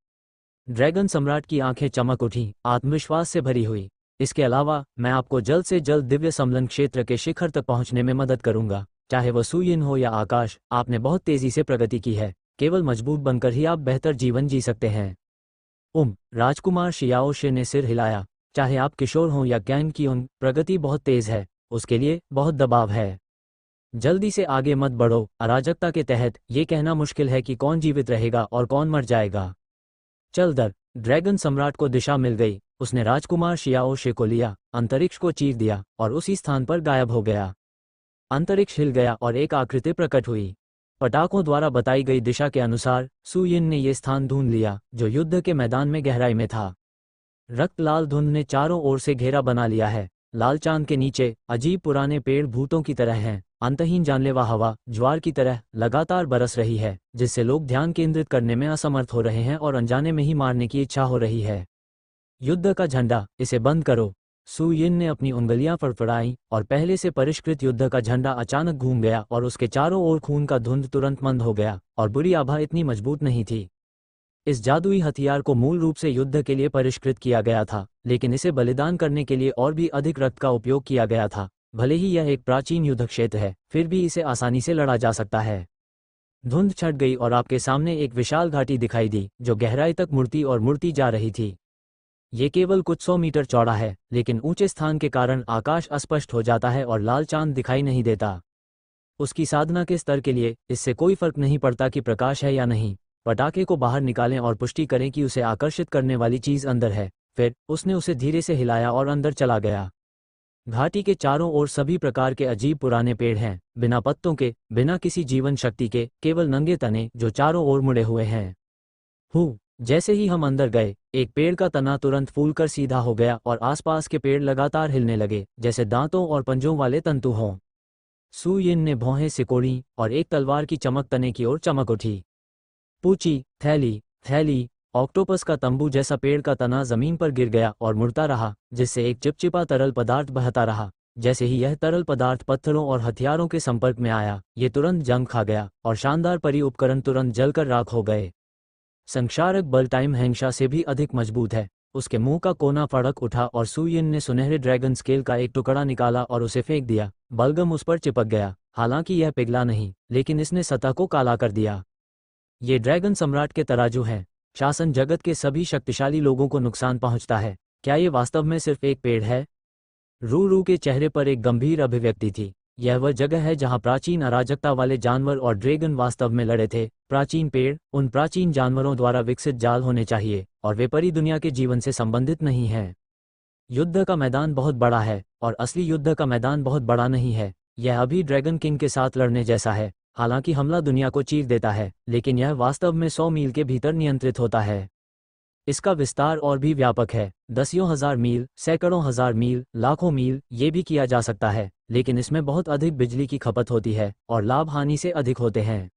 ड्रैगन सम्राट की आंखें चमक उठी, आत्मविश्वास से भरी हुई। इसके अलावा मैं आपको जल्द से जल्द दिव्य सम्मेलन क्षेत्र के शिखर तक पहुंचने में मदद करूंगा, चाहे वह सुयिन हो या आकाश। आपने बहुत तेजी से प्रगति की है। केवल मजबूत बनकर ही आप बेहतर जीवन जी सकते हैं। राजकुमार शियाओ शे ने सिर हिलाया। चाहे आप किशोर हों या कैन कियोन, प्रगति बहुत तेज है। उसके लिए बहुत दबाव है। जल्दी से आगे मत बढ़ो। अराजकता के तहत ये कहना मुश्किल है कि कौन जीवित रहेगा और कौन मर जाएगा। चल दर। ड्रैगन सम्राट को दिशा मिल गई। उसने राजकुमार शियाओ शे को लिया, अंतरिक्ष को चीर दिया और उसी स्थान पर गायब हो गया। अंतरिक्ष हिल गया और एक आकृति प्रकट हुई। पटाखों द्वारा बताई गई दिशा के अनुसार सुयिन ने यह स्थान ढूंढ लिया, जो युद्ध के मैदान में गहराई में था। रक्त लाल धुंध ने चारों ओर से घेरा बना लिया है। लाल चांद के नीचे अजीब पुराने पेड़ भूतों की तरह हैं। अंतहीन जानलेवा हवा ज्वार की तरह लगातार बरस रही है, जिससे लोग ध्यान केंद्रित करने में असमर्थ हो रहे हैं और अनजाने में ही मारने की इच्छा हो रही है। युद्ध का झंडा, इसे बंद करो। सुयिन ने अपनी उंगलियां फड़फड़ाईं और पहले से परिष्कृत युद्ध का झंडा अचानक घूम गया और उसके चारों ओर खून का धुंध तुरंत मंद हो गया और बुरी आभा इतनी मजबूत नहीं थी। इस जादुई हथियार को मूल रूप से युद्ध के लिए परिष्कृत किया गया था, लेकिन इसे बलिदान करने के लिए और भी अधिक रक्त का उपयोग किया गया था। भले ही यह एक प्राचीन युद्ध क्षेत्र है, फिर भी इसे आसानी से लड़ा जा सकता है। धुंध छट गई और आपके सामने एक विशाल घाटी दिखाई दी, जो गहराई तक मुड़ती जा रही थी। ये केवल कुछ 100 मीटर चौड़ा है, लेकिन ऊंचे स्थान के कारण आकाश अस्पष्ट हो जाता है और लाल चांद दिखाई नहीं देता। उसकी साधना के स्तर के लिए इससे कोई फर्क नहीं पड़ता कि प्रकाश है या नहीं। पटाखे को बाहर निकालें और पुष्टि करें कि उसे आकर्षित करने वाली चीज अंदर है। फिर उसने उसे धीरे से हिलाया और अंदर चला गया। घाटी के चारों ओर सभी प्रकार के अजीब पुराने पेड़ हैं, बिना पत्तों के, बिना किसी जीवन शक्ति के, केवल नंगे तने जो चारों ओर मुड़े हुए हैं। जैसे ही हम अंदर गए, एक पेड़ का तना तुरंत फूलकर सीधा हो गया और आसपास के पेड़ लगातार हिलने लगे, जैसे दांतों और पंजों वाले तंतु हों। सुयिन ने भौहें सिकोड़ी और एक तलवार की चमक तने की ओर चमक उठी। पूछी, थैली। ऑक्टोपस का तंबू जैसा पेड़ का तना जमीन पर गिर गया और मुड़ता रहा, जिससे एक चिपचिपा तरल पदार्थ बहता रहा। जैसे ही यह तरल पदार्थ पत्थरों और हथियारों के संपर्क में आया, ये तुरंत जंग खा गया और शानदार परी उपकरण तुरंत जलकर राख हो गए। संक्षारक बल टाइम हैंगशा से भी अधिक मजबूत है। उसके मुंह का कोना फड़क उठा और सुयिन ने सुनहरे ड्रैगन स्केल का एक टुकड़ा निकाला और उसे फेंक दिया। बलगम उस पर चिपक गया। हालांकि यह पिघला नहीं, लेकिन इसने सतह को काला कर दिया। ये ड्रैगन सम्राट के तराजू हैं। शासन जगत के सभी शक्तिशाली लोगों को नुकसान पहुंचता है। क्या ये वास्तव में सिर्फ एक पेड़ है? रू के चेहरे पर एक गंभीर अभिव्यक्ति थी। यह वह जगह है जहां प्राचीन अराजकता वाले जानवर और ड्रैगन वास्तव में लड़े थे। प्राचीन पेड़ उन प्राचीन जानवरों द्वारा विकसित जाल होने चाहिए, और वे परी दुनिया के जीवन से संबंधित नहीं हैं। युद्ध का मैदान बहुत बड़ा है, और असली युद्ध का मैदान बहुत बड़ा नहीं है। यह अभी ड्रैगन किंग के साथ लड़ने जैसा है। हालांकि हमला दुनिया को चीर देता है, लेकिन यह वास्तव में 100 मील के भीतर नियंत्रित होता है। इसका विस्तार और भी व्यापक है। दसियों हजार मील, सैकड़ों हजार मील, लाखों मील, ये भी किया जा सकता है, लेकिन इसमें बहुत अधिक बिजली की खपत होती है और लाभ हानि से अधिक होते हैं।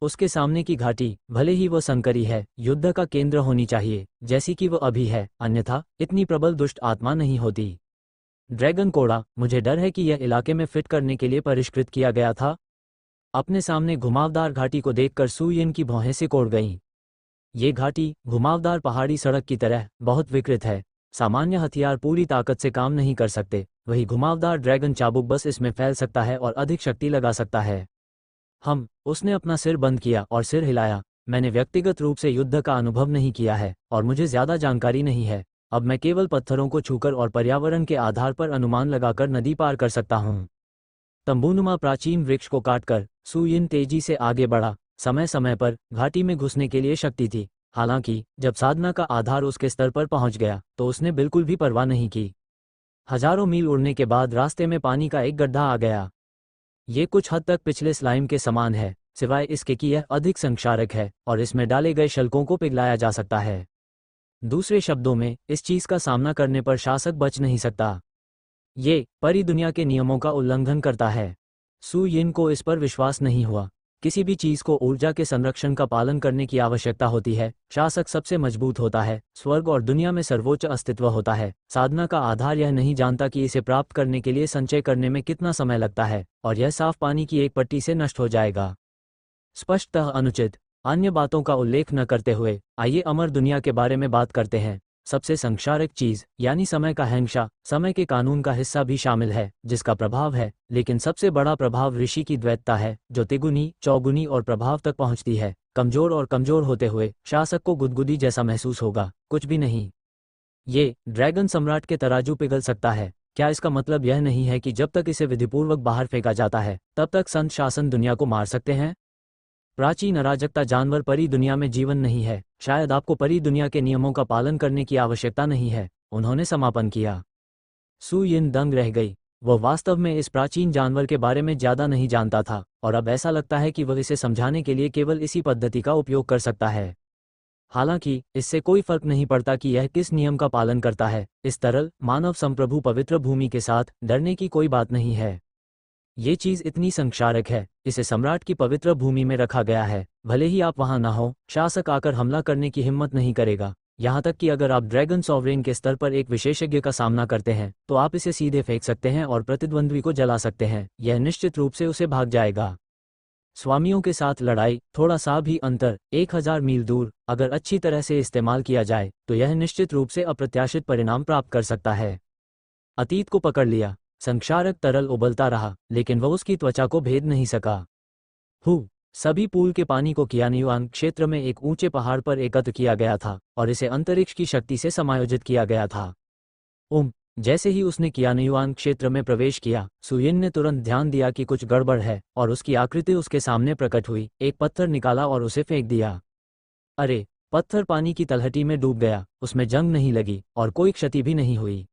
उसके सामने की घाटी, भले ही वो संकरी है, युद्ध का केंद्र होनी चाहिए, जैसी कि वो अभी है, अन्यथा इतनी प्रबल दुष्ट आत्मा नहीं होती। ड्रैगन कोड़ा, मुझे डर है कि यह इलाके में फिट करने के लिए परिष्कृत किया गया था। अपने सामने घुमावदार घाटी को देखकर सू यिन की भौहें सिकोड़ गईं। ये घाटी, घुमावदार पहाड़ी सड़क की तरह, बहुत विकृत है। सामान्य हथियार पूरी ताकत से काम नहीं कर सकते, वही घुमावदार ड्रैगन चाबुक बस इसमें फैल सकता है और अधिक शक्ति लगा सकता है। उसने अपना सिर बंद किया और सिर हिलाया। मैंने व्यक्तिगत रूप से युद्ध का अनुभव नहीं किया है और मुझे ज्यादा जानकारी नहीं है। अब मैं केवल पत्थरों को छूकर और पर्यावरण के आधार पर अनुमान लगाकर नदी पार कर सकता हूँ। तंबूनुमा प्राचीन वृक्ष को काटकर सू यिन तेजी से आगे बढ़ा। समय समय पर घाटी में घुसने के लिए शक्ति थी, हालांकि जब साधना का आधार उसके स्तर पर पहुंच गया तो उसने बिल्कुल भी परवाह नहीं की। हजारों मील उड़ने के बाद रास्ते में पानी का एक गड्ढा आ गया। ये कुछ हद तक पिछले स्लाइम के समान है, सिवाय इसके कि यह अधिक संक्षारक है और इसमें डाले गए शल्कों को पिघलाया जा सकता है। दूसरे शब्दों में, इस चीज का सामना करने पर शासक बच नहीं सकता। ये परी दुनिया के नियमों का उल्लंघन करता है। सू यिन को इस पर विश्वास नहीं हुआ। किसी भी चीज को ऊर्जा के संरक्षण का पालन करने की आवश्यकता होती है। शासक सबसे मजबूत होता है, स्वर्ग और दुनिया में सर्वोच्च अस्तित्व होता है। साधना का आधार यह नहीं जानता कि इसे प्राप्त करने के लिए संचय करने में कितना समय लगता है, और यह साफ पानी की एक पट्टी से नष्ट हो जाएगा। स्पष्टतः अनुचित। अन्य बातों का उल्लेख न करते हुए आइए अमर दुनिया के बारे में बात करते हैं। सबसे संक्षारक चीज यानी समय का हैंशा, समय के कानून का हिस्सा भी शामिल है, जिसका प्रभाव है, लेकिन सबसे बड़ा प्रभाव ऋषि की द्वैतता है, जो तिगुनी, चौगुनी और प्रभाव तक पहुंचती है। कमजोर और कमजोर होते हुए शासक को गुदगुदी जैसा महसूस होगा, कुछ भी नहीं। ये ड्रैगन सम्राट के तराजू पिघल सकता है। क्या इसका मतलब यह नहीं है कि जब तक इसे विधिपूर्वक बाहर फेंका जाता है तब तक संत शासन दुनिया को मार सकते हैं? प्राचीन अराजकता जानवर परी दुनिया में जीवन नहीं है। शायद आपको परी दुनिया के नियमों का पालन करने की आवश्यकता नहीं है, उन्होंने समापन किया। सू यिन दंग रह गई। वह वास्तव में इस प्राचीन जानवर के बारे में ज्यादा नहीं जानता था, और अब ऐसा लगता है कि वह इसे समझाने के लिए केवल इसी पद्धति का उपयोग कर सकता है। हालांकि इससे कोई फर्क नहीं पड़ता कि यह किस नियम का पालन करता है। इस तरल मानव संप्रभु पवित्र भूमि के साथ डरने की कोई बात नहीं है। ये चीज इतनी संक्षारक है, इसे सम्राट की पवित्र भूमि में रखा गया है। भले ही आप वहां ना हो, शासक आकर हमला करने की हिम्मत नहीं करेगा। यहाँ तक कि अगर आप ड्रैगन सॉवरेन के स्तर पर एक विशेषज्ञ का सामना करते हैं तो आप इसे सीधे फेंक सकते हैं और प्रतिद्वंद्वी को जला सकते हैं। यह निश्चित रूप से उसे भाग जाएगा। स्वामियों के साथ लड़ाई, थोड़ा सा भी अंतर, 1000 मील दूर, अगर अच्छी तरह से इस्तेमाल किया जाए तो यह निश्चित रूप से अप्रत्याशित परिणाम प्राप्त कर सकता है। अतीत को पकड़ लिया। संक्षारक तरल उबलता रहा, लेकिन वह उसकी त्वचा को भेद नहीं सका। सभी पूल के पानी को कियानयुआन क्षेत्र में एक ऊंचे पहाड़ पर एकत्र किया गया था और इसे अंतरिक्ष की शक्ति से समायोजित किया गया था। जैसे ही उसने कियानयुआन क्षेत्र में प्रवेश किया, सू यिन ने तुरंत ध्यान दिया कि कुछ गड़बड़ है और उसकी आकृति उसके सामने प्रकट हुई। एक पत्थर निकाला और उसे फेंक दिया। अरे! पत्थर पानी की तलहटी में डूब गया, उसमें जंग नहीं लगी और कोई क्षति भी नहीं हुई।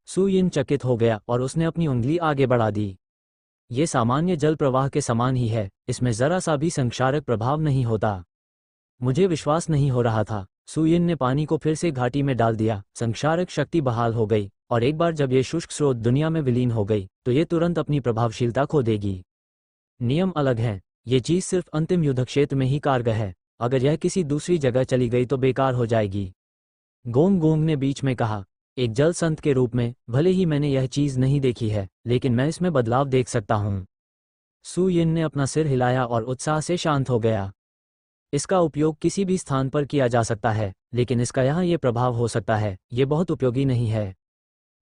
सू यिन चकित हो गया और उसने अपनी उंगली आगे बढ़ा दी। ये सामान्य जल प्रवाह के समान ही है, इसमें जरा सा भी संक्षारक प्रभाव नहीं होता। मुझे विश्वास नहीं हो रहा था। सू यिन ने पानी को फिर से घाटी में डाल दिया। संक्षारक शक्ति बहाल हो गई, और एक बार जब ये शुष्क स्रोत दुनिया में विलीन हो गई तो ये तुरंत अपनी प्रभावशीलता खो देगी। नियम अलग हैं। ये चीज सिर्फ अंतिम युद्ध क्षेत्र में ही कारगर है। अगर यह किसी दूसरी जगह चली गई तो बेकार हो जाएगी। गोंग गोंग ने बीच में कहा, एक जल संत के रूप में भले ही मैंने यह चीज नहीं देखी है, लेकिन मैं इसमें बदलाव देख सकता हूँ। सू यिन ने अपना सिर हिलाया और उत्साह से शांत हो गया। इसका उपयोग किसी भी स्थान पर किया जा सकता है, लेकिन इसका यहाँ ये प्रभाव हो सकता है, ये बहुत उपयोगी नहीं है।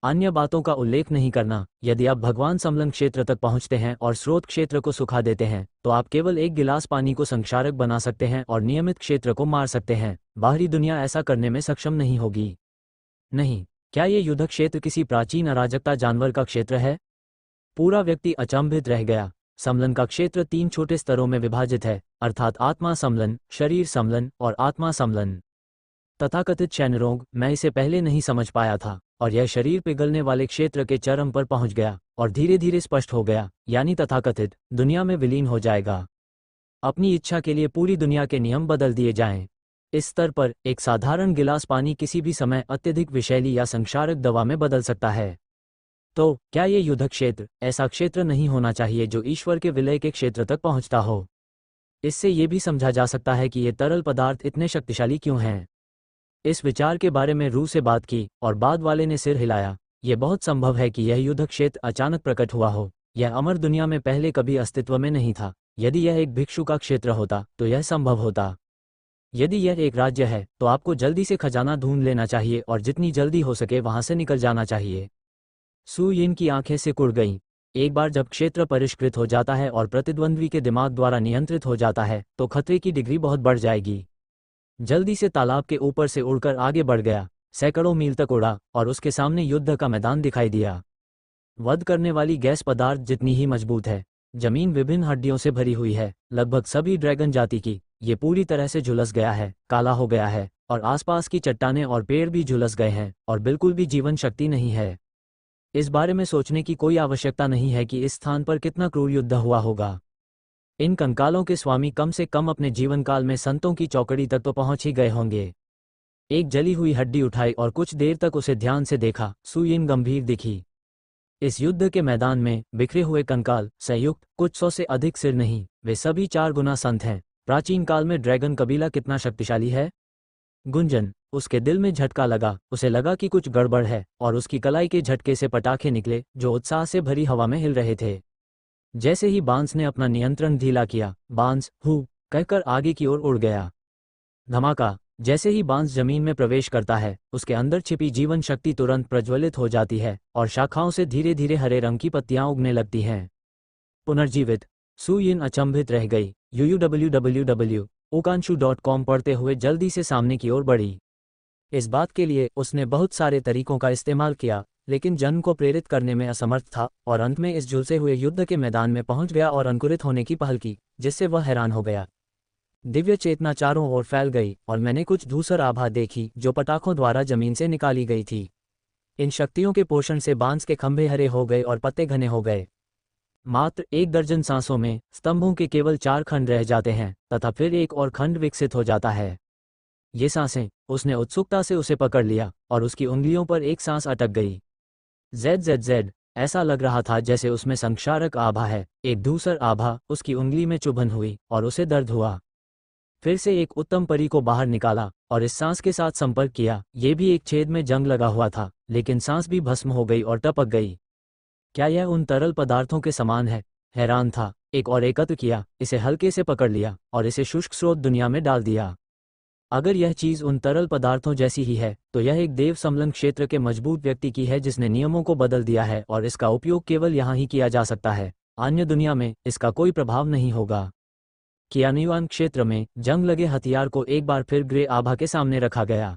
अन्य बातों का उल्लेख नहीं करना। यदि आप भगवान समलन क्षेत्र तक पहुँचते हैं और स्रोत क्षेत्र को सुखा देते हैं तो आप केवल एक गिलास पानी को संक्षारक बना सकते हैं और नियमित क्षेत्र को मार सकते हैं। बाहरी दुनिया ऐसा करने में सक्षम नहीं होगी। नहीं, क्या ये युद्ध क्षेत्र किसी प्राचीन अराजकता जानवर का क्षेत्र है? पूरा व्यक्ति अचंभित रह गया। समलन का क्षेत्र 3 छोटे स्तरों में विभाजित है, अर्थात आत्मा समलन, शरीर समलन और आत्मा समलन। तथाकथित क्षयरोग, मैं इसे पहले नहीं समझ पाया था, और यह शरीर पिघलने वाले क्षेत्र के चरम पर पहुंच गया और धीरे धीरे स्पष्ट हो गया, यानी तथाकथित दुनिया में विलीन हो जाएगा। अपनी इच्छा के लिए पूरी दुनिया के नियम बदल दिए जाएं। इस स्तर पर एक साधारण गिलास पानी किसी भी समय अत्यधिक विषैली या संक्षारक दवा में बदल सकता है। तो क्या ये युद्ध क्षेत्र ऐसा क्षेत्र नहीं होना चाहिए जो ईश्वर के विलय के क्षेत्र तक पहुंचता हो? इससे ये भी समझा जा सकता है कि ये तरल पदार्थ इतने शक्तिशाली क्यों हैं। इस विचार के बारे में रू से बात की और बाद वाले ने सिर हिलाया। यह बहुत संभव है कि यह युद्ध क्षेत्र अचानक प्रकट हुआ हो। यह अमर दुनिया में पहले कभी अस्तित्व में नहीं था। यदि यह एक भिक्षु का क्षेत्र होता तो यह संभव होता। यदि यह एक राज्य है तो आपको जल्दी से खजाना ढूंढ लेना चाहिए और जितनी जल्दी हो सके वहां से निकल जाना चाहिए। सू यिन की आंखें सिकुड़ गईं। एक बार जब क्षेत्र परिष्कृत हो जाता है और प्रतिद्वंद्वी के दिमाग द्वारा नियंत्रित हो जाता है तो खतरे की डिग्री बहुत बढ़ जाएगी। जल्दी से तालाब के ऊपर से उड़कर आगे बढ़ गया, सैकड़ों मील तक उड़ा और उसके सामने युद्ध का मैदान दिखाई दिया। वध करने वाली गैस पदार्थ जितनी ही मजबूत है, जमीन विभिन्न हड्डियों से भरी हुई है। लगभग सभी ड्रैगन जाति की ये पूरी तरह से झुलस गया है, काला हो गया है और आसपास की चट्टानें और पेड़ भी झुलस गए हैं और बिल्कुल भी जीवन शक्ति नहीं है। इस बारे में सोचने की कोई आवश्यकता नहीं है कि इस स्थान पर कितना क्रूर युद्ध हुआ होगा। इन कंकालों के स्वामी कम से कम अपने जीवन काल में संतों की चौकड़ी तक तो पहुंच ही गए होंगे। एक जली हुई हड्डी उठाई और कुछ देर तक उसे ध्यान से देखा। सू यिन गंभीर दिखी। इस युद्ध के मैदान में बिखरे हुए कंकाल संयुक्त कुछ 100 से अधिक सिर नहीं, वे सभी 4 गुना संत हैं। प्राचीन काल में ड्रैगन कबीला कितना शक्तिशाली है। गुंजन, उसके दिल में झटका लगा। उसे लगा कि कुछ गड़बड़ है और उसकी कलाई के झटके से पटाखे निकले जो उत्साह से भरी हवा में हिल रहे थे। जैसे ही बांस ने अपना नियंत्रण ढीला किया, बांस हु कहकर आगे की ओर उड़ गया। धमाका। जैसे ही बांस जमीन में प्रवेश करता है, उसके अंदर छिपी जीवन शक्ति तुरंत प्रज्वलित हो जाती है और शाखाओं से धीरे धीरे हरे रंग की पत्तियां उगने लगती हैं। पुनर्जीवित। सू यिन अचंभित रह गई। www.okanshu.com पढ़ते हुए जल्दी से सामने की ओर बढ़ी। इस बात के लिए उसने बहुत सारे तरीकों का इस्तेमाल किया, लेकिन जन को प्रेरित करने में असमर्थ था और अंत में इस झुलसे हुए युद्ध के मैदान में पहुंच गया और अंकुरित होने की पहल की, जिससे वह हैरान हो गया। दिव्य चेतना चारों ओर फैल गई और मैंने कुछ धूसर आभा देखी जो पटाखों द्वारा जमीन से निकाली गई थी। इन शक्तियों के पोषण से बांस के खंभे हरे हो गए और पत्ते घने हो गए। मात्र 1 दर्जन सांसों में स्तंभों के केवल 4 खंड रह जाते हैं तथा फिर एक और खंड विकसित हो जाता है। ये सांसें, उसने उत्सुकता से उसे पकड़ लिया और उसकी उंगलियों पर एक सांस अटक गई। ZZZ। ऐसा लग रहा था जैसे उसमें संक्षारक आभा है। एक धूसर आभा उसकी उंगली में चुभन हुई और उसे दर्द हुआ। फिर से एक उत्तम परी को बाहर निकाला और इस सांस के साथ संपर्क किया। ये भी एक छेद में जंग लगा हुआ था, लेकिन सांस भी भस्म हो गई और टपक गई। क्या यह उन तरल पदार्थों के समान है? हैरान था। एक और एकत्र किया, इसे हल्के से पकड़ लिया और इसे शुष्क स्रोत दुनिया में डाल दिया। अगर यह चीज उन तरल पदार्थों जैसी ही है तो यह एक देव सम्लन क्षेत्र के मजबूत व्यक्ति की है जिसने नियमों को बदल दिया है और इसका उपयोग केवल यहाँ ही किया जा सकता है। अन्य दुनिया में इसका कोई प्रभाव नहीं होगा। कियानुआन क्षेत्र में जंग लगे हथियार को एक बार फिर ग्रे आभा के सामने रखा गया।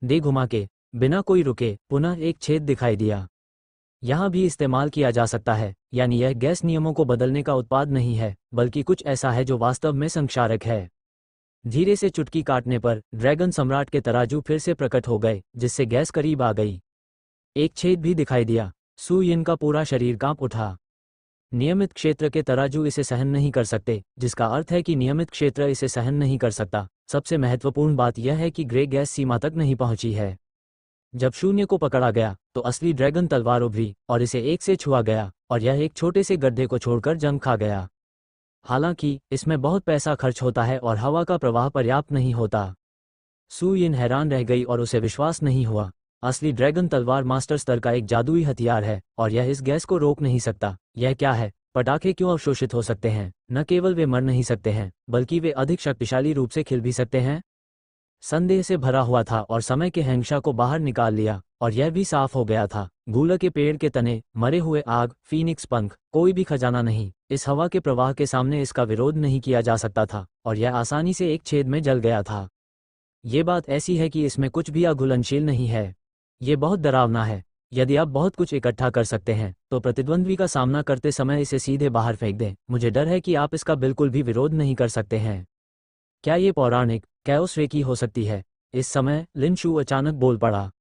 दे घुमा के बिना कोई रुके पुनः एक छेद दिखाई दिया। यहाँ भी इस्तेमाल किया जा सकता है, यानी यह गैस नियमों को बदलने का उत्पाद नहीं है, बल्कि कुछ ऐसा है जो वास्तव में संक्षारक है। धीरे से चुटकी काटने पर ड्रैगन सम्राट के तराजू फिर से प्रकट हो गए, जिससे गैस करीब आ गई। एक छेद भी दिखाई दिया। सू यिन का पूरा शरीर कांप उठा। नियमित क्षेत्र के तराजू इसे सहन नहीं कर सकते, जिसका अर्थ है कि नियमित क्षेत्र इसे सहन नहीं कर सकता। सबसे महत्वपूर्ण बात यह है कि ग्रे गैस सीमा तक नहीं पहुंची है। जब शून्य को पकड़ा गया तो असली ड्रैगन तलवार उभरी और इसे एक से छुआ गया और यह एक छोटे से गड्ढे को छोड़कर जंग खा गया। हालांकि इसमें बहुत पैसा खर्च होता है और हवा का प्रवाह पर्याप्त नहीं होता। सू यिन हैरान रह गई और उसे विश्वास नहीं हुआ। असली ड्रैगन तलवार मास्टर स्तर का एक जादुई हथियार है और यह इस गैस को रोक नहीं सकता। यह क्या है? पटाखे क्यों अवशोषित हो सकते हैं? न केवल वे मर नहीं सकते हैं, बल्कि वे अधिक शक्तिशाली रूप से खिल भी सकते हैं। संदेह से भरा हुआ था और समय के हैंशा को बाहर निकाल लिया और यह भी साफ हो गया था। गूलर के पेड़ के तने, मरे हुए आग, फीनिक्स पंख, कोई भी खजाना नहीं। इस हवा के प्रवाह के सामने इसका विरोध नहीं किया जा सकता था और यह आसानी से एक छेद में जल गया था। ये बात ऐसी है कि इसमें कुछ भी अघुलनशील नहीं है। ये बहुत डरावना है। यदि आप बहुत कुछ इकट्ठा कर सकते हैं तो प्रतिद्वंद्वी का सामना करते समय इसे सीधे बाहर फेंक दें। मुझे डर है कि आप इसका बिल्कुल भी विरोध नहीं कर सकते हैं। क्या ये पौराणिक कैओस रेकी हो सकती है? इस समय लिन शू अचानक बोल पड़ा।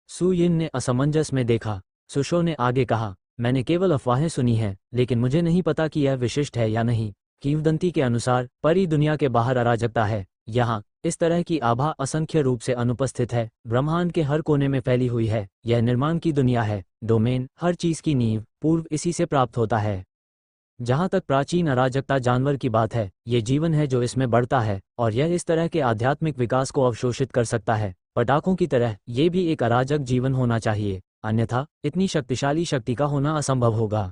सू यिन ने असमंजस में देखा। सुशो ने आगे कहा, मैंने केवल अफवाहें सुनी हैं, लेकिन मुझे नहीं पता कि यह विशिष्ट है या नहीं। किंवदंती के अनुसार परी दुनिया के बाहर अराजकता है। यहाँ इस तरह की आभा असंख्य रूप से अनुपस्थित है, ब्रह्मांड के हर कोने में फैली हुई है। यह निर्माण की दुनिया है। डोमेन, हर चीज की नींव, पूर्व इसी से प्राप्त होता है। जहाँ तक प्राचीन अराजकता जानवर की बात है, ये जीवन है जो इसमें बढ़ता है, और यह इस तरह के आध्यात्मिक विकास को अवशोषित कर सकता है। पटाखों की तरह ये भी एक अराजक जीवन होना चाहिए, अन्यथा इतनी शक्तिशाली शक्ति का होना असंभव होगा।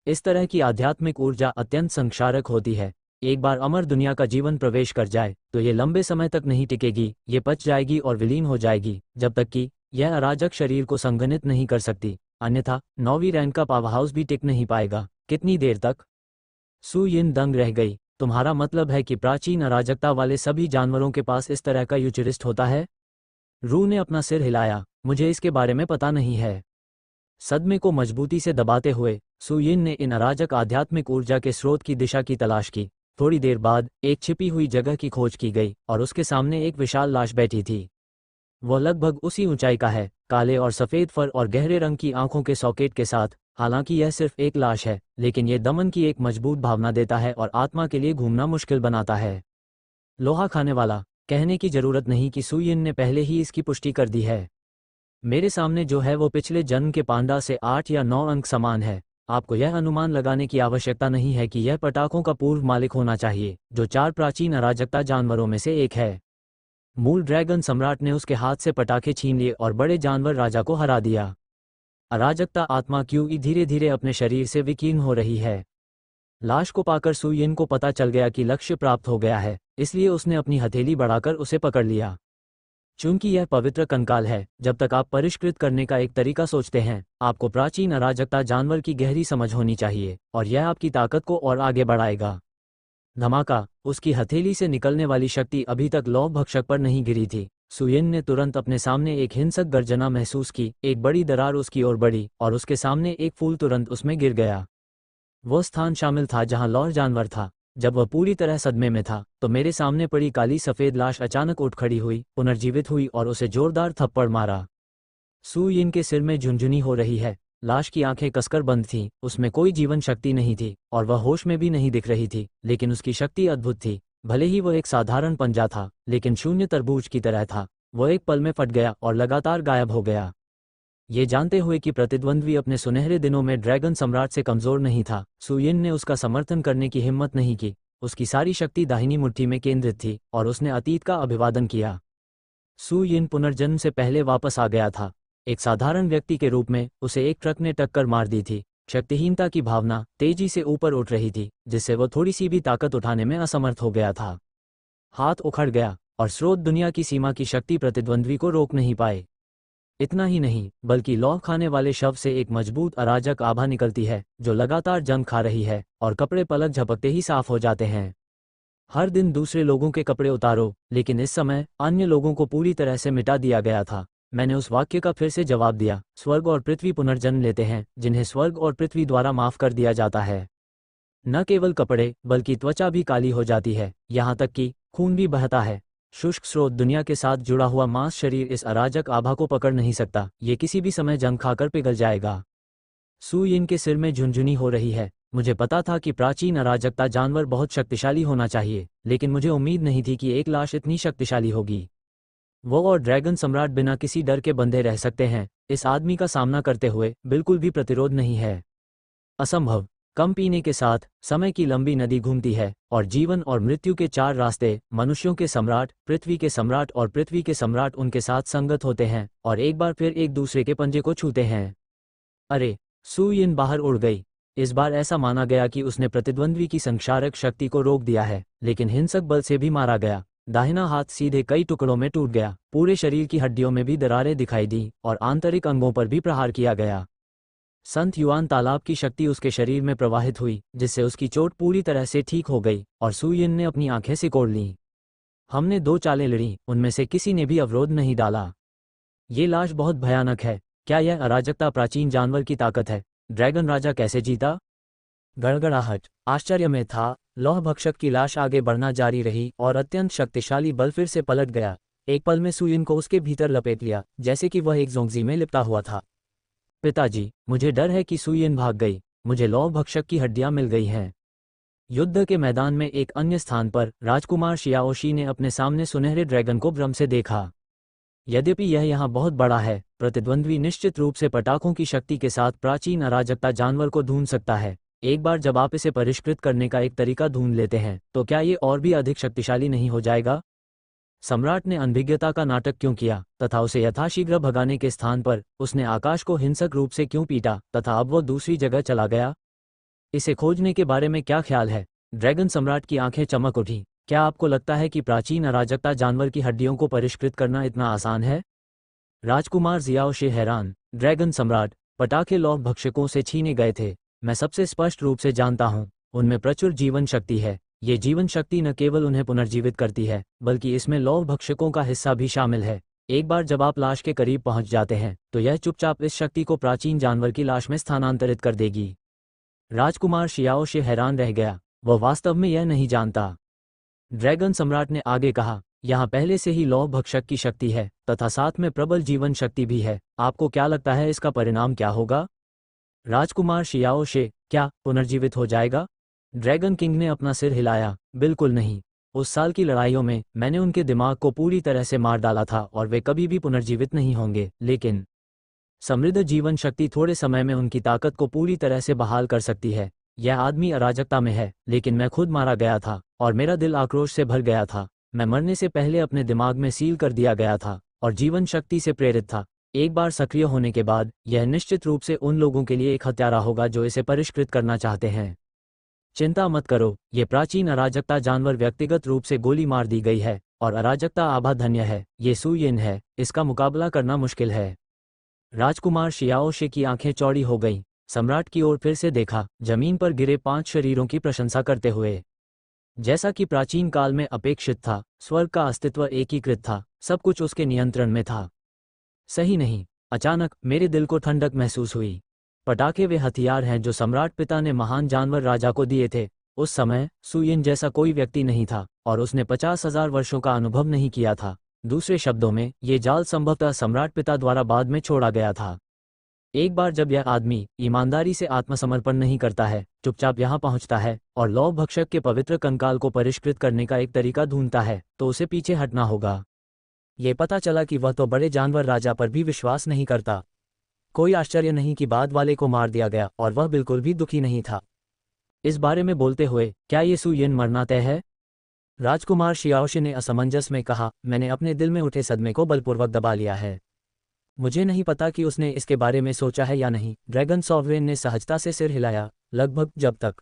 इस तरह की आध्यात्मिक ऊर्जा अत्यंत संक्षारक होती है। एक बार अमर दुनिया का जीवन प्रवेश कर जाए तो ये लंबे समय तक नहीं टिकेगी, ये पच जाएगी और विलीन हो जाएगी, जब तक कि यह अराजक शरीर को संघनित नहीं कर सकती। अन्यथा 9वीं रैंक का पावर हाउस भी टिक नहीं पाएगा। कितनी देर तक? सु यिन दंग रह गई। तुम्हारा मतलब है कि प्राचीन अराजकता वाले सभी जानवरों के पास इस तरह का यूचरिस्ट होता है? रू ने अपना सिर हिलाया। मुझे इसके बारे में पता नहीं है। सदमे को मजबूती से दबाते हुए सु यिन ने इन अराजक आध्यात्मिक ऊर्जा के स्रोत की दिशा की तलाश की। थोड़ी देर बाद एक छिपी हुई जगह की खोज की गई और उसके सामने एक विशाल लाश बैठी थी। वह लगभग उसी ऊंचाई का है, काले और सफ़ेद फर और गहरे रंग की आंखों के सॉकेट के साथ। हालांकि यह सिर्फ एक लाश है, लेकिन यह दमन की एक मजबूत भावना देता है और आत्मा के लिए घूमना मुश्किल बनाता है। लोहा खाने वाला। कहने की जरूरत नहीं कि सु यिन ने पहले ही इसकी पुष्टि कर दी है। मेरे सामने जो है वो पिछले जन्म के पांडा से 8 या 9 अंक समान है। आपको यह अनुमान लगाने की आवश्यकता नहीं है कि यह पटाखों का पूर्व मालिक होना चाहिए, जो 4 प्राचीन अराजकता जानवरों में से एक है। मूल ड्रैगन सम्राट ने उसके हाथ से पटाखे छीन लिए और बड़े जानवर राजा को हरा दिया। अराजकता आत्मा क्यों धीरे धीरे अपने शरीर से विकीर्ण हो रही है। लाश को पाकर सु यिन को पता चल गया कि लक्ष्य प्राप्त हो गया है, इसलिए उसने अपनी हथेली बढ़ाकर उसे पकड़ लिया। चूंकि यह पवित्र कंकाल है, जब तक आप परिष्कृत करने का एक तरीका सोचते हैं, आपको प्राचीन अराजकता जानवर की गहरी समझ होनी चाहिए, और यह आपकी ताकत को और आगे बढ़ाएगा। धमाका। उसकी हथेली से निकलने वाली शक्ति अभी तक लौह भक्षक पर नहीं गिरी थी। सु यिन ने तुरंत अपने सामने एक हिंसक गर्जना महसूस की। एक बड़ी दरार उसकी ओर बढ़ी और उसके सामने एक फूल तुरंत उसमें गिर गया। वह स्थान शामिल था जहां लौह जानवर था। जब वह पूरी तरह सदमे में था तो मेरे सामने पड़ी काली सफ़ेद लाश अचानक उठ खड़ी हुई, पुनर्जीवित हुई और उसे जोरदार थप्पड़ मारा। सु यिन के सिर में झुंझुनी हो रही है। लाश की आंखें कसकर बंद थीं, उसमें कोई जीवन शक्ति नहीं थी और वह होश में भी नहीं दिख रही थी, लेकिन उसकी शक्ति अद्भुत थी। भले ही वह एक साधारण पंजा था, लेकिन शून्य तरबूज की तरह था। वह एक पल में फट गया और लगातार गायब हो गया। ये जानते हुए कि प्रतिद्वंद्वी अपने सुनहरे दिनों में ड्रैगन सम्राट से कमजोर नहीं था, सु यिन ने उसका समर्थन करने की हिम्मत नहीं की। उसकी सारी शक्ति दाहिनी मुट्ठी में केंद्रित थी और उसने अतीत का अभिवादन किया। सु यिन पुनर्जन्म से पहले वापस आ गया था। एक साधारण व्यक्ति के रूप में उसे एक ट्रक ने टक्कर मार दी थी। शक्तिहीनता की भावना तेजी से ऊपर उठ रही थी, जिससे वह थोड़ी सी भी ताकत उठाने में असमर्थ हो गया था। हाथ उखड़ गया और स्रोत दुनिया की सीमा की शक्ति प्रतिद्वंद्वी को रोक नहीं पाए। इतना ही नहीं, बल्कि लौह खाने वाले शव से एक मजबूत अराजक आभा निकलती है, जो लगातार जंग खा रही है, और कपड़े पलक झपकते ही साफ हो जाते हैं। हर दिन दूसरे लोगों के कपड़े उतारो, लेकिन इस समय अन्य लोगों को पूरी तरह से मिटा दिया गया था। मैंने उस वाक्य का फिर से जवाब दिया। स्वर्ग और पृथ्वी पुनर्जन्म लेते हैं, जिन्हें स्वर्ग और पृथ्वी द्वारा माफ कर दिया जाता है। न केवल कपड़े, बल्कि त्वचा भी काली हो जाती है, यहाँ तक कि खून भी बहता है। शुष्क स्रोत दुनिया के साथ जुड़ा हुआ मांस शरीर इस अराजक आभा को पकड़ नहीं सकता। ये किसी भी समय जंग खाकर पिघल जाएगा। सु यिन के सिर में झुंझुनी हो रही है। मुझे पता था कि प्राचीन अराजकता जानवर बहुत शक्तिशाली होना चाहिए, लेकिन मुझे उम्मीद नहीं थी कि एक लाश इतनी शक्तिशाली होगी। वो और ड्रैगन सम्राट बिना किसी डर के बंधे रह सकते हैं। इस आदमी का सामना करते हुए बिल्कुल भी प्रतिरोध नहीं है। असंभव। कम पीने के साथ समय की लंबी नदी घूमती है और जीवन और मृत्यु के 4 रास्ते, मनुष्यों के सम्राट, पृथ्वी के सम्राट और पृथ्वी के सम्राट उनके साथ संगत होते हैं और एक बार फिर एक दूसरे के पंजे को छूते हैं। अरे! सु यिन बाहर उड़ गई। इस बार ऐसा माना गया कि उसने प्रतिद्वंद्वी की संक्षारक शक्ति को रोक दिया है, लेकिन हिंसक बल से भी मारा गया। दाहिना हाथ सीधे कई टुकड़ों में टूट गया। पूरे शरीर की हड्डियों में भी दरारें दिखाई दी और आंतरिक अंगों पर भी प्रहार किया गया। संत युआन तालाब की शक्ति उसके शरीर में प्रवाहित हुई, जिससे उसकी चोट पूरी तरह से ठीक हो गई और सु यिन ने अपनी आंखें सिकोड़ लीं। हमने 2 चालें लड़ी, उनमें से किसी ने भी अवरोध नहीं डाला। ये लाश बहुत भयानक है। क्या यह अराजकता प्राचीन जानवर की ताकत है? ड्रैगन राजा कैसे जीता? गड़गड़ाहट। आश्चर्य में था। लौह भक्षक की लाश आगे बढ़ना जारी रही और अत्यंत शक्तिशाली बल फिर से पलट गया। एक पल में सु यिन को उसके भीतर लपेट लिया, जैसे कि वह एक जोंगजी में लिपटा हुआ था। पिताजी, मुझे डर है कि सु यिन भाग गई। मुझे लौह भक्षक की हड्डियां मिल गई हैं। युद्ध के मैदान में एक अन्य स्थान पर राजकुमार शियाओशी ने अपने सामने सुनहरे ड्रैगन को भ्रम से देखा। यद्यपि यह यहाँ बहुत बड़ा है, प्रतिद्वंद्वी निश्चित रूप से पटाखों की शक्ति के साथ प्राचीन अराजकता जानवर को ढूंढ सकता है। एक बार जब आप इसे परिष्कृत करने का एक तरीका ढूंढ लेते हैं तो क्या ये और भी अधिक शक्तिशाली नहीं हो जाएगा? सम्राट ने अनभिज्ञता का नाटक क्यों किया तथा उसे यथाशीघ्र भगाने के स्थान पर उसने आकाश को हिंसक रूप से क्यों पीटा तथा अब वो दूसरी जगह चला गया? इसे खोजने के बारे में क्या ख्याल है? ड्रैगन सम्राट की आंखें चमक उठी। क्या आपको लगता है कि प्राचीन अराजकता जानवर की हड्डियों को परिष्कृत करना इतना आसान है? राजकुमार जियाओ शे हैरान। ड्रैगन सम्राट, पटाखे लौह भक्षकों से छीने गए थे। मैं सबसे स्पष्ट रूप से जानता हूँ, उनमें प्रचुर जीवन शक्ति है। ये जीवन शक्ति न केवल उन्हें पुनर्जीवित करती है बल्कि इसमें लौह भक्षकों का हिस्सा भी शामिल है। एक बार जब आप लाश के करीब पहुंच जाते हैं तो यह चुपचाप इस शक्ति को प्राचीन जानवर की लाश में स्थानांतरित कर देगी। राजकुमार शियाओ शे हैरान रह गया। वह वास्तव में यह नहीं जानता। ड्रैगन सम्राट ने आगे कहा, यहाँ पहले से ही लौह भक्षक की शक्ति है तथा साथ में प्रबल जीवन शक्ति भी है। आपको क्या लगता है इसका परिणाम क्या होगा? राजकुमार शियाओ शे, क्या पुनर्जीवित हो जाएगा? ड्रैगन किंग ने अपना सिर हिलाया। बिल्कुल नहीं। उस साल की लड़ाइयों में मैंने उनके दिमाग को पूरी तरह से मार डाला था और वे कभी भी पुनर्जीवित नहीं होंगे। लेकिन समृद्ध जीवन शक्ति थोड़े समय में उनकी ताकत को पूरी तरह से बहाल कर सकती है। यह आदमी अराजकता में है, लेकिन मैं खुद मारा गया था और मेरा दिल आक्रोश से भर गया था। मैं मरने से पहले अपने दिमाग में सील कर दिया गया था और जीवन शक्ति से प्रेरित था। एक बार सक्रिय होने के बाद यह निश्चित रूप से उन लोगों के लिए एक हत्यारा होगा जो इसे परिष्कृत करना चाहते हैं। चिंता मत करो, ये प्राचीन अराजकता जानवर व्यक्तिगत रूप से गोली मार दी गई है और अराजकता आभा धन्य है। ये सुयिन है, इसका मुकाबला करना मुश्किल है। राजकुमार शियाओ शे की आंखें चौड़ी हो गईं। सम्राट की ओर फिर से देखा, जमीन पर गिरे 5 शरीरों की प्रशंसा करते हुए। जैसा कि प्राचीन काल में अपेक्षित था, स्वर्ग का अस्तित्व एकीकृत था, सब कुछ उसके नियंत्रण में था। सही नहीं। अचानक मेरे दिल को ठंडक महसूस हुई। पटाखे वे हथियार हैं जो सम्राट पिता ने महान जानवर राजा को दिए थे। उस समय सुयिन जैसा कोई व्यक्ति नहीं था और उसने 50,000 वर्षों का अनुभव नहीं किया था। दूसरे शब्दों में, ये जाल संभवतः सम्राट पिता द्वारा बाद में छोड़ा गया था। एक बार जब यह आदमी ईमानदारी से आत्मसमर्पण नहीं करता है, चुपचाप यहाँ पहुँचता है और लौह भक्षक के पवित्र कंकाल को परिष्कृत करने का एक तरीका ढूंढता है, तो उसे पीछे हटना होगा। ये पता चला कि वह तो बड़े जानवर राजा पर भी विश्वास नहीं करता। कोई आश्चर्य नहीं कि बाद वाले को मार दिया गया और वह बिल्कुल भी दुखी नहीं था। इस बारे में बोलते हुए, क्या ये सुयिन मरना तय है? राजकुमार शियाओशे ने असमंजस में कहा, मैंने अपने दिल में उठे सदमे को बलपूर्वक दबा लिया है। मुझे नहीं पता कि उसने इसके बारे में सोचा है या नहीं। ड्रैगन सॉवरेन ने सहजता से सिर हिलाया। लगभग जब तक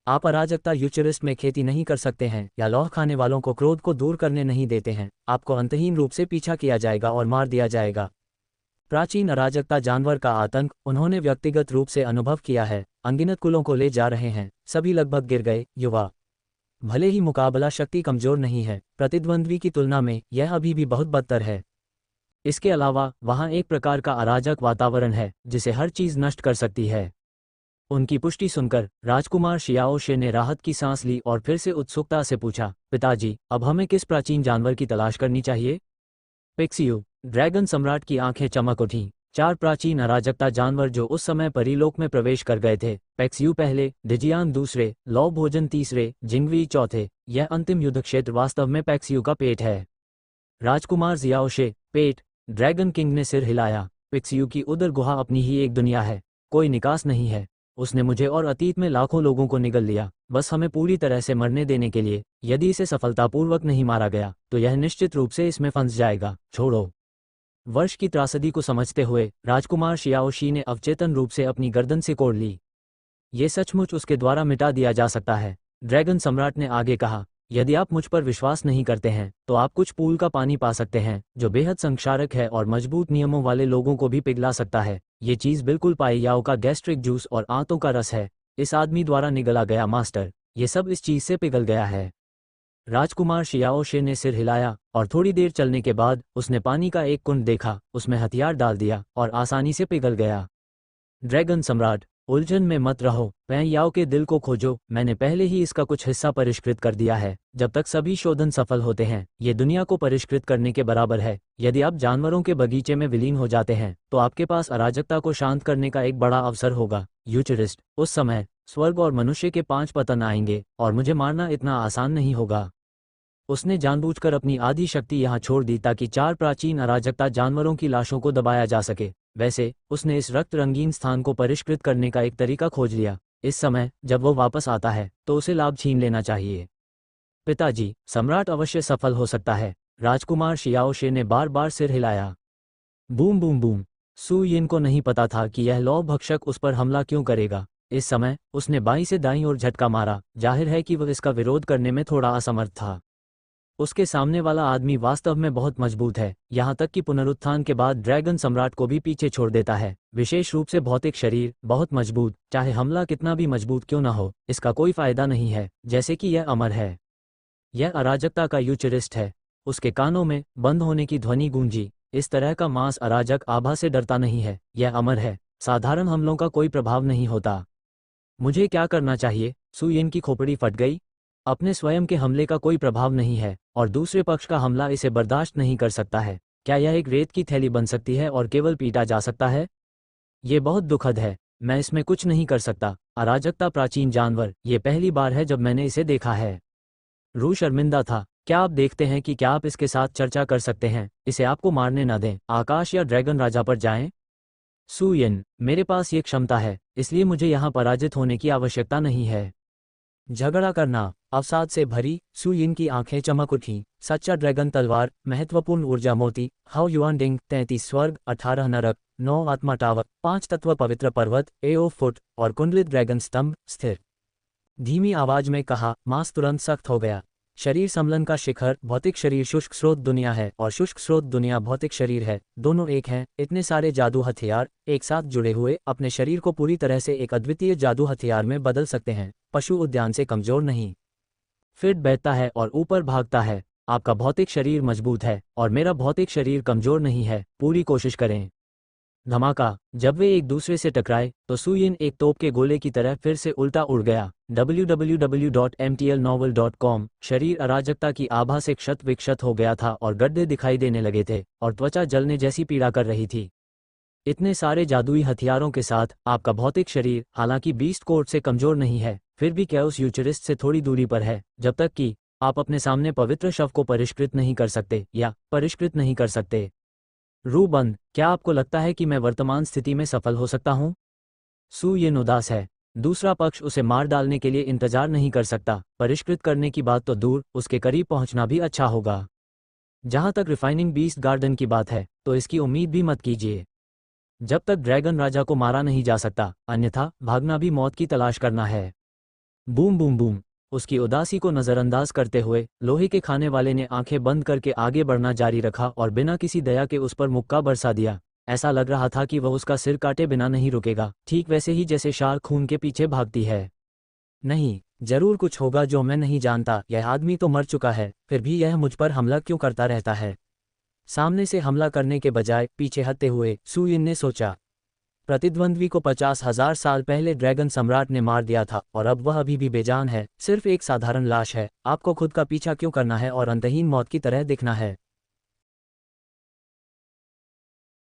आप अराजकता यूचरिस्ट में खेती नहीं कर सकते हैं या लौह खाने वालों को क्रोध को दूर करने नहीं देते हैं, आपको अंतहीन रूप से पीछा किया जाएगा और मार दिया जाएगा। प्राचीन अराजकता जानवर का आतंक उन्होंने व्यक्तिगत रूप से अनुभव किया है। अनगिनत कुलों को ले जा रहे हैं, सभी लगभग गिर गए। युवा, भले ही मुकाबला शक्ति कमजोर नहीं है, प्रतिद्वंद्वी की तुलना में यह अभी भी बहुत बदतर है। इसके अलावा वहाँ एक प्रकार का अराजक वातावरण है जिसे हर चीज नष्ट कर सकती है। उनकी पुष्टि सुनकर राजकुमार शियाओ शे ने राहत की सांस ली और फिर से उत्सुकता से पूछा, पिताजी, अब हमें किस प्राचीन जानवर की तलाश करनी चाहिए? पेक्सियू। ड्रैगन सम्राट की आंखें चमक उठीं। 4 प्राचीन अराजकता जानवर जो उस समय परीलोक में प्रवेश कर गए थे। पेक्सियू पहले, डिजियान दूसरे, लौ भोजन तीसरे, जिंगवी चौथे। यह अंतिम युद्ध क्षेत्र वास्तव में पेक्सियू का पेट है। राजकुमार जियाओ शे, पेट? ड्रैगन किंग ने सिर हिलाया। पेक्सियू की उदर गुहा अपनी ही एक दुनिया है, कोई निकास नहीं है। उसने मुझे और अतीत में लाखों लोगों को निगल लिया, बस हमें पूरी तरह से मरने देने के लिए। यदि इसे सफलतापूर्वक नहीं मारा गया तो यह निश्चित रूप से इसमें फंस जाएगा। छोड़ो। वर्ष की त्रासदी को समझते हुए राजकुमार शियाओशी ने अवचेतन रूप से अपनी गर्दन से कोड़ ली। ये सचमुच उसके द्वारा मिटा दिया जा सकता है। ड्रैगन सम्राट ने आगे कहा, यदि आप मुझ पर विश्वास नहीं करते हैं तो आप कुछ पूल का पानी पा सकते हैं जो बेहद संक्षारक है और मजबूत नियमों वाले लोगों को भी पिघला सकता है। ये चीज बिल्कुल पाइयाओ का गैस्ट्रिक जूस और आंतों का रस है। इस आदमी द्वारा निगला गया मास्टर, ये सब इस चीज से पिघल गया है। राजकुमार शियाओशे ने सिर हिलाया और थोड़ी देर चलने के बाद उसने पानी का एक कुंड देखा, उसमें हथियार डाल दिया और आसानी से पिघल गया। ड्रैगन सम्राट, उलझन में मत रहो, पैयाओ के दिल को खोजो। मैंने पहले ही इसका कुछ हिस्सा परिष्कृत कर दिया है। जब तक सभी शोधन सफल होते हैं, ये दुनिया को परिष्कृत करने के बराबर है। यदि आप जानवरों के बगीचे में विलीन हो जाते हैं तो आपके पास अराजकता को शांत करने का एक बड़ा अवसर होगा। यूचरिस्ट, उस समय स्वर्ग और मनुष्य के 5 पतन आएंगे और मुझे मारना इतना आसान नहीं होगा। उसने जानबूझकर अपनी आधी शक्ति यहाँ छोड़ दी ताकि 4 प्राचीन अराजकता जानवरों की लाशों को दबाया जा सके। वैसे उसने इस रक्त रंगीन स्थान को परिष्कृत करने का एक तरीका खोज लिया। इस समय जब वो वापस आता है तो उसे लाभ छीन लेना चाहिए। पिताजी, सम्राट अवश्य सफल हो सकता है, राजकुमार शियाओशे ने बार बार सिर हिलाया। Boom boom boom. Su Yin को नहीं पता था कि यह लौ भक्षक उस पर हमला क्यों करेगा। इस समय उसने बाईं से दाईं ओर झटका मारा। जाहिर है कि वह इसका विरोध करने में थोड़ा असमर्थ था। उसके सामने वाला आदमी वास्तव में बहुत मजबूत है, यहाँ तक कि पुनरुत्थान के बाद ड्रैगन सम्राट को भी पीछे छोड़ देता है। विशेष रूप से भौतिक शरीर बहुत मजबूत, चाहे हमला कितना भी मजबूत क्यों न हो, इसका कोई फायदा नहीं है, जैसे कि यह अमर है। यह अराजकता का यूचरिस्ट है। उसके कानों में बंद होने की ध्वनि गूंजी। इस तरह का मांस अराजक आभा से डरता नहीं है, यह अमर है। साधारण हमलों का कोई प्रभाव नहीं होता। मुझे क्या करना चाहिए? सू यिन की खोपड़ी फट गई। अपने स्वयं के हमले का कोई प्रभाव नहीं है और दूसरे पक्ष का हमला इसे बर्दाश्त नहीं कर सकता है। क्या यह एक रेत की थैली बन सकती है और केवल पीटा जा सकता है? ये बहुत दुखद है। मैं इसमें कुछ नहीं कर सकता। अराजकता प्राचीन जानवर, ये पहली बार है जब मैंने इसे देखा है। रू शर्मिंदा था। क्या आप देखते हैं कि क्या आप इसके साथ चर्चा कर सकते हैं? इसे आपको मारने न दें। आकाश या ड्रैगन राजा पर जाएं? सू यिन, मेरे पास ये क्षमता है, इसलिए मुझे यहाँ पराजित होने की आवश्यकता नहीं है। झगड़ा करना। अवसाद से भरी सू यिन की आंखें चमक उठी। सच्चा ड्रैगन तलवार, महत्वपूर्ण ऊर्जा मोती, हाउ युआन डिंग, 33 स्वर्ग, 18 नरक, 9 आत्मा टावर, 5 तत्व पवित्र पर्वत, एओ फुट और कुंडलित ड्रैगन स्तंभ स्थिर। धीमी आवाज में कहा। मांस तुरंत सख्त हो गया। शरीर समलन का शिखर। भौतिक शरीर शुष्क स्रोत दुनिया है और शुष्क स्रोत दुनिया भौतिक शरीर है, दोनों एक हैं। इतने सारे जादू हथियार एक साथ जुड़े हुए अपने शरीर को पूरी तरह से एक अद्वितीय जादू हथियार में बदल सकते हैं। पशु उद्यान से कमजोर नहीं। फिट बैठता है और ऊपर भागता है। आपका भौतिक शरीर मजबूत है और मेरा भौतिक शरीर कमजोर नहीं है। पूरी कोशिश करें। धमाका। जब वे एक दूसरे से टकराए तो सू यिन एक तोप के गोले की तरह फिर से उल्टा उड़ गया। www.mtlnovel.com। शरीर अराजकता की आभा से क्षत विक्षत हो गया था और गड्ढे दिखाई देने लगे थे और त्वचा जलने जैसी पीड़ा कर रही थी। इतने सारे जादुई हथियारों के साथ आपका भौतिक शरीर हालांकि बीस्ट कोड से कमजोर नहीं है, फिर भी कैओस यूचरिस्ट से थोड़ी दूरी पर है। जब तक कि आप अपने सामने पवित्र शव को परिष्कृत नहीं कर सकते या परिष्कृत नहीं कर सकते। रू बंद। क्या आपको लगता है कि मैं वर्तमान स्थिति में सफल हो सकता हूं? सू यिन उदास है। दूसरा पक्ष उसे मार डालने के लिए इंतजार नहीं कर सकता। परिष्कृत करने की बात तो दूर, उसके करीब पहुंचना भी अच्छा होगा। जहां तक रिफाइनिंग बीस्ट गार्डन की बात है तो इसकी उम्मीद भी मत कीजिए जब तक ड्रैगन राजा को मारा नहीं जा सकता, अन्यथा भागना भी मौत की तलाश करना है। Boom boom boom. उसकी उदासी को नजरअंदाज करते हुए लोहे के खाने वाले ने आंखें बंद करके आगे बढ़ना जारी रखा और बिना किसी दया के उस पर मुक्का बरसा दिया। ऐसा लग रहा था कि वह उसका सिर काटे बिना नहीं रुकेगा, ठीक वैसे ही जैसे शार्क खून के पीछे भागती है। नहीं, जरूर कुछ होगा जो मैं नहीं जानता। यह आदमी तो मर चुका है, फिर भी यह मुझ पर हमला क्यों करता रहता है? सामने से हमला करने के बजाय पीछे हटते हुए सू यिन ने सोचा। प्रतिद्वंद्वी को 50,000 साल पहले ड्रैगन सम्राट ने मार दिया था और अब वह अभी भी बेजान है, सिर्फ एक साधारण लाश है। आपको खुद का पीछा क्यों करना है और अंतहीन मौत की तरह दिखना है?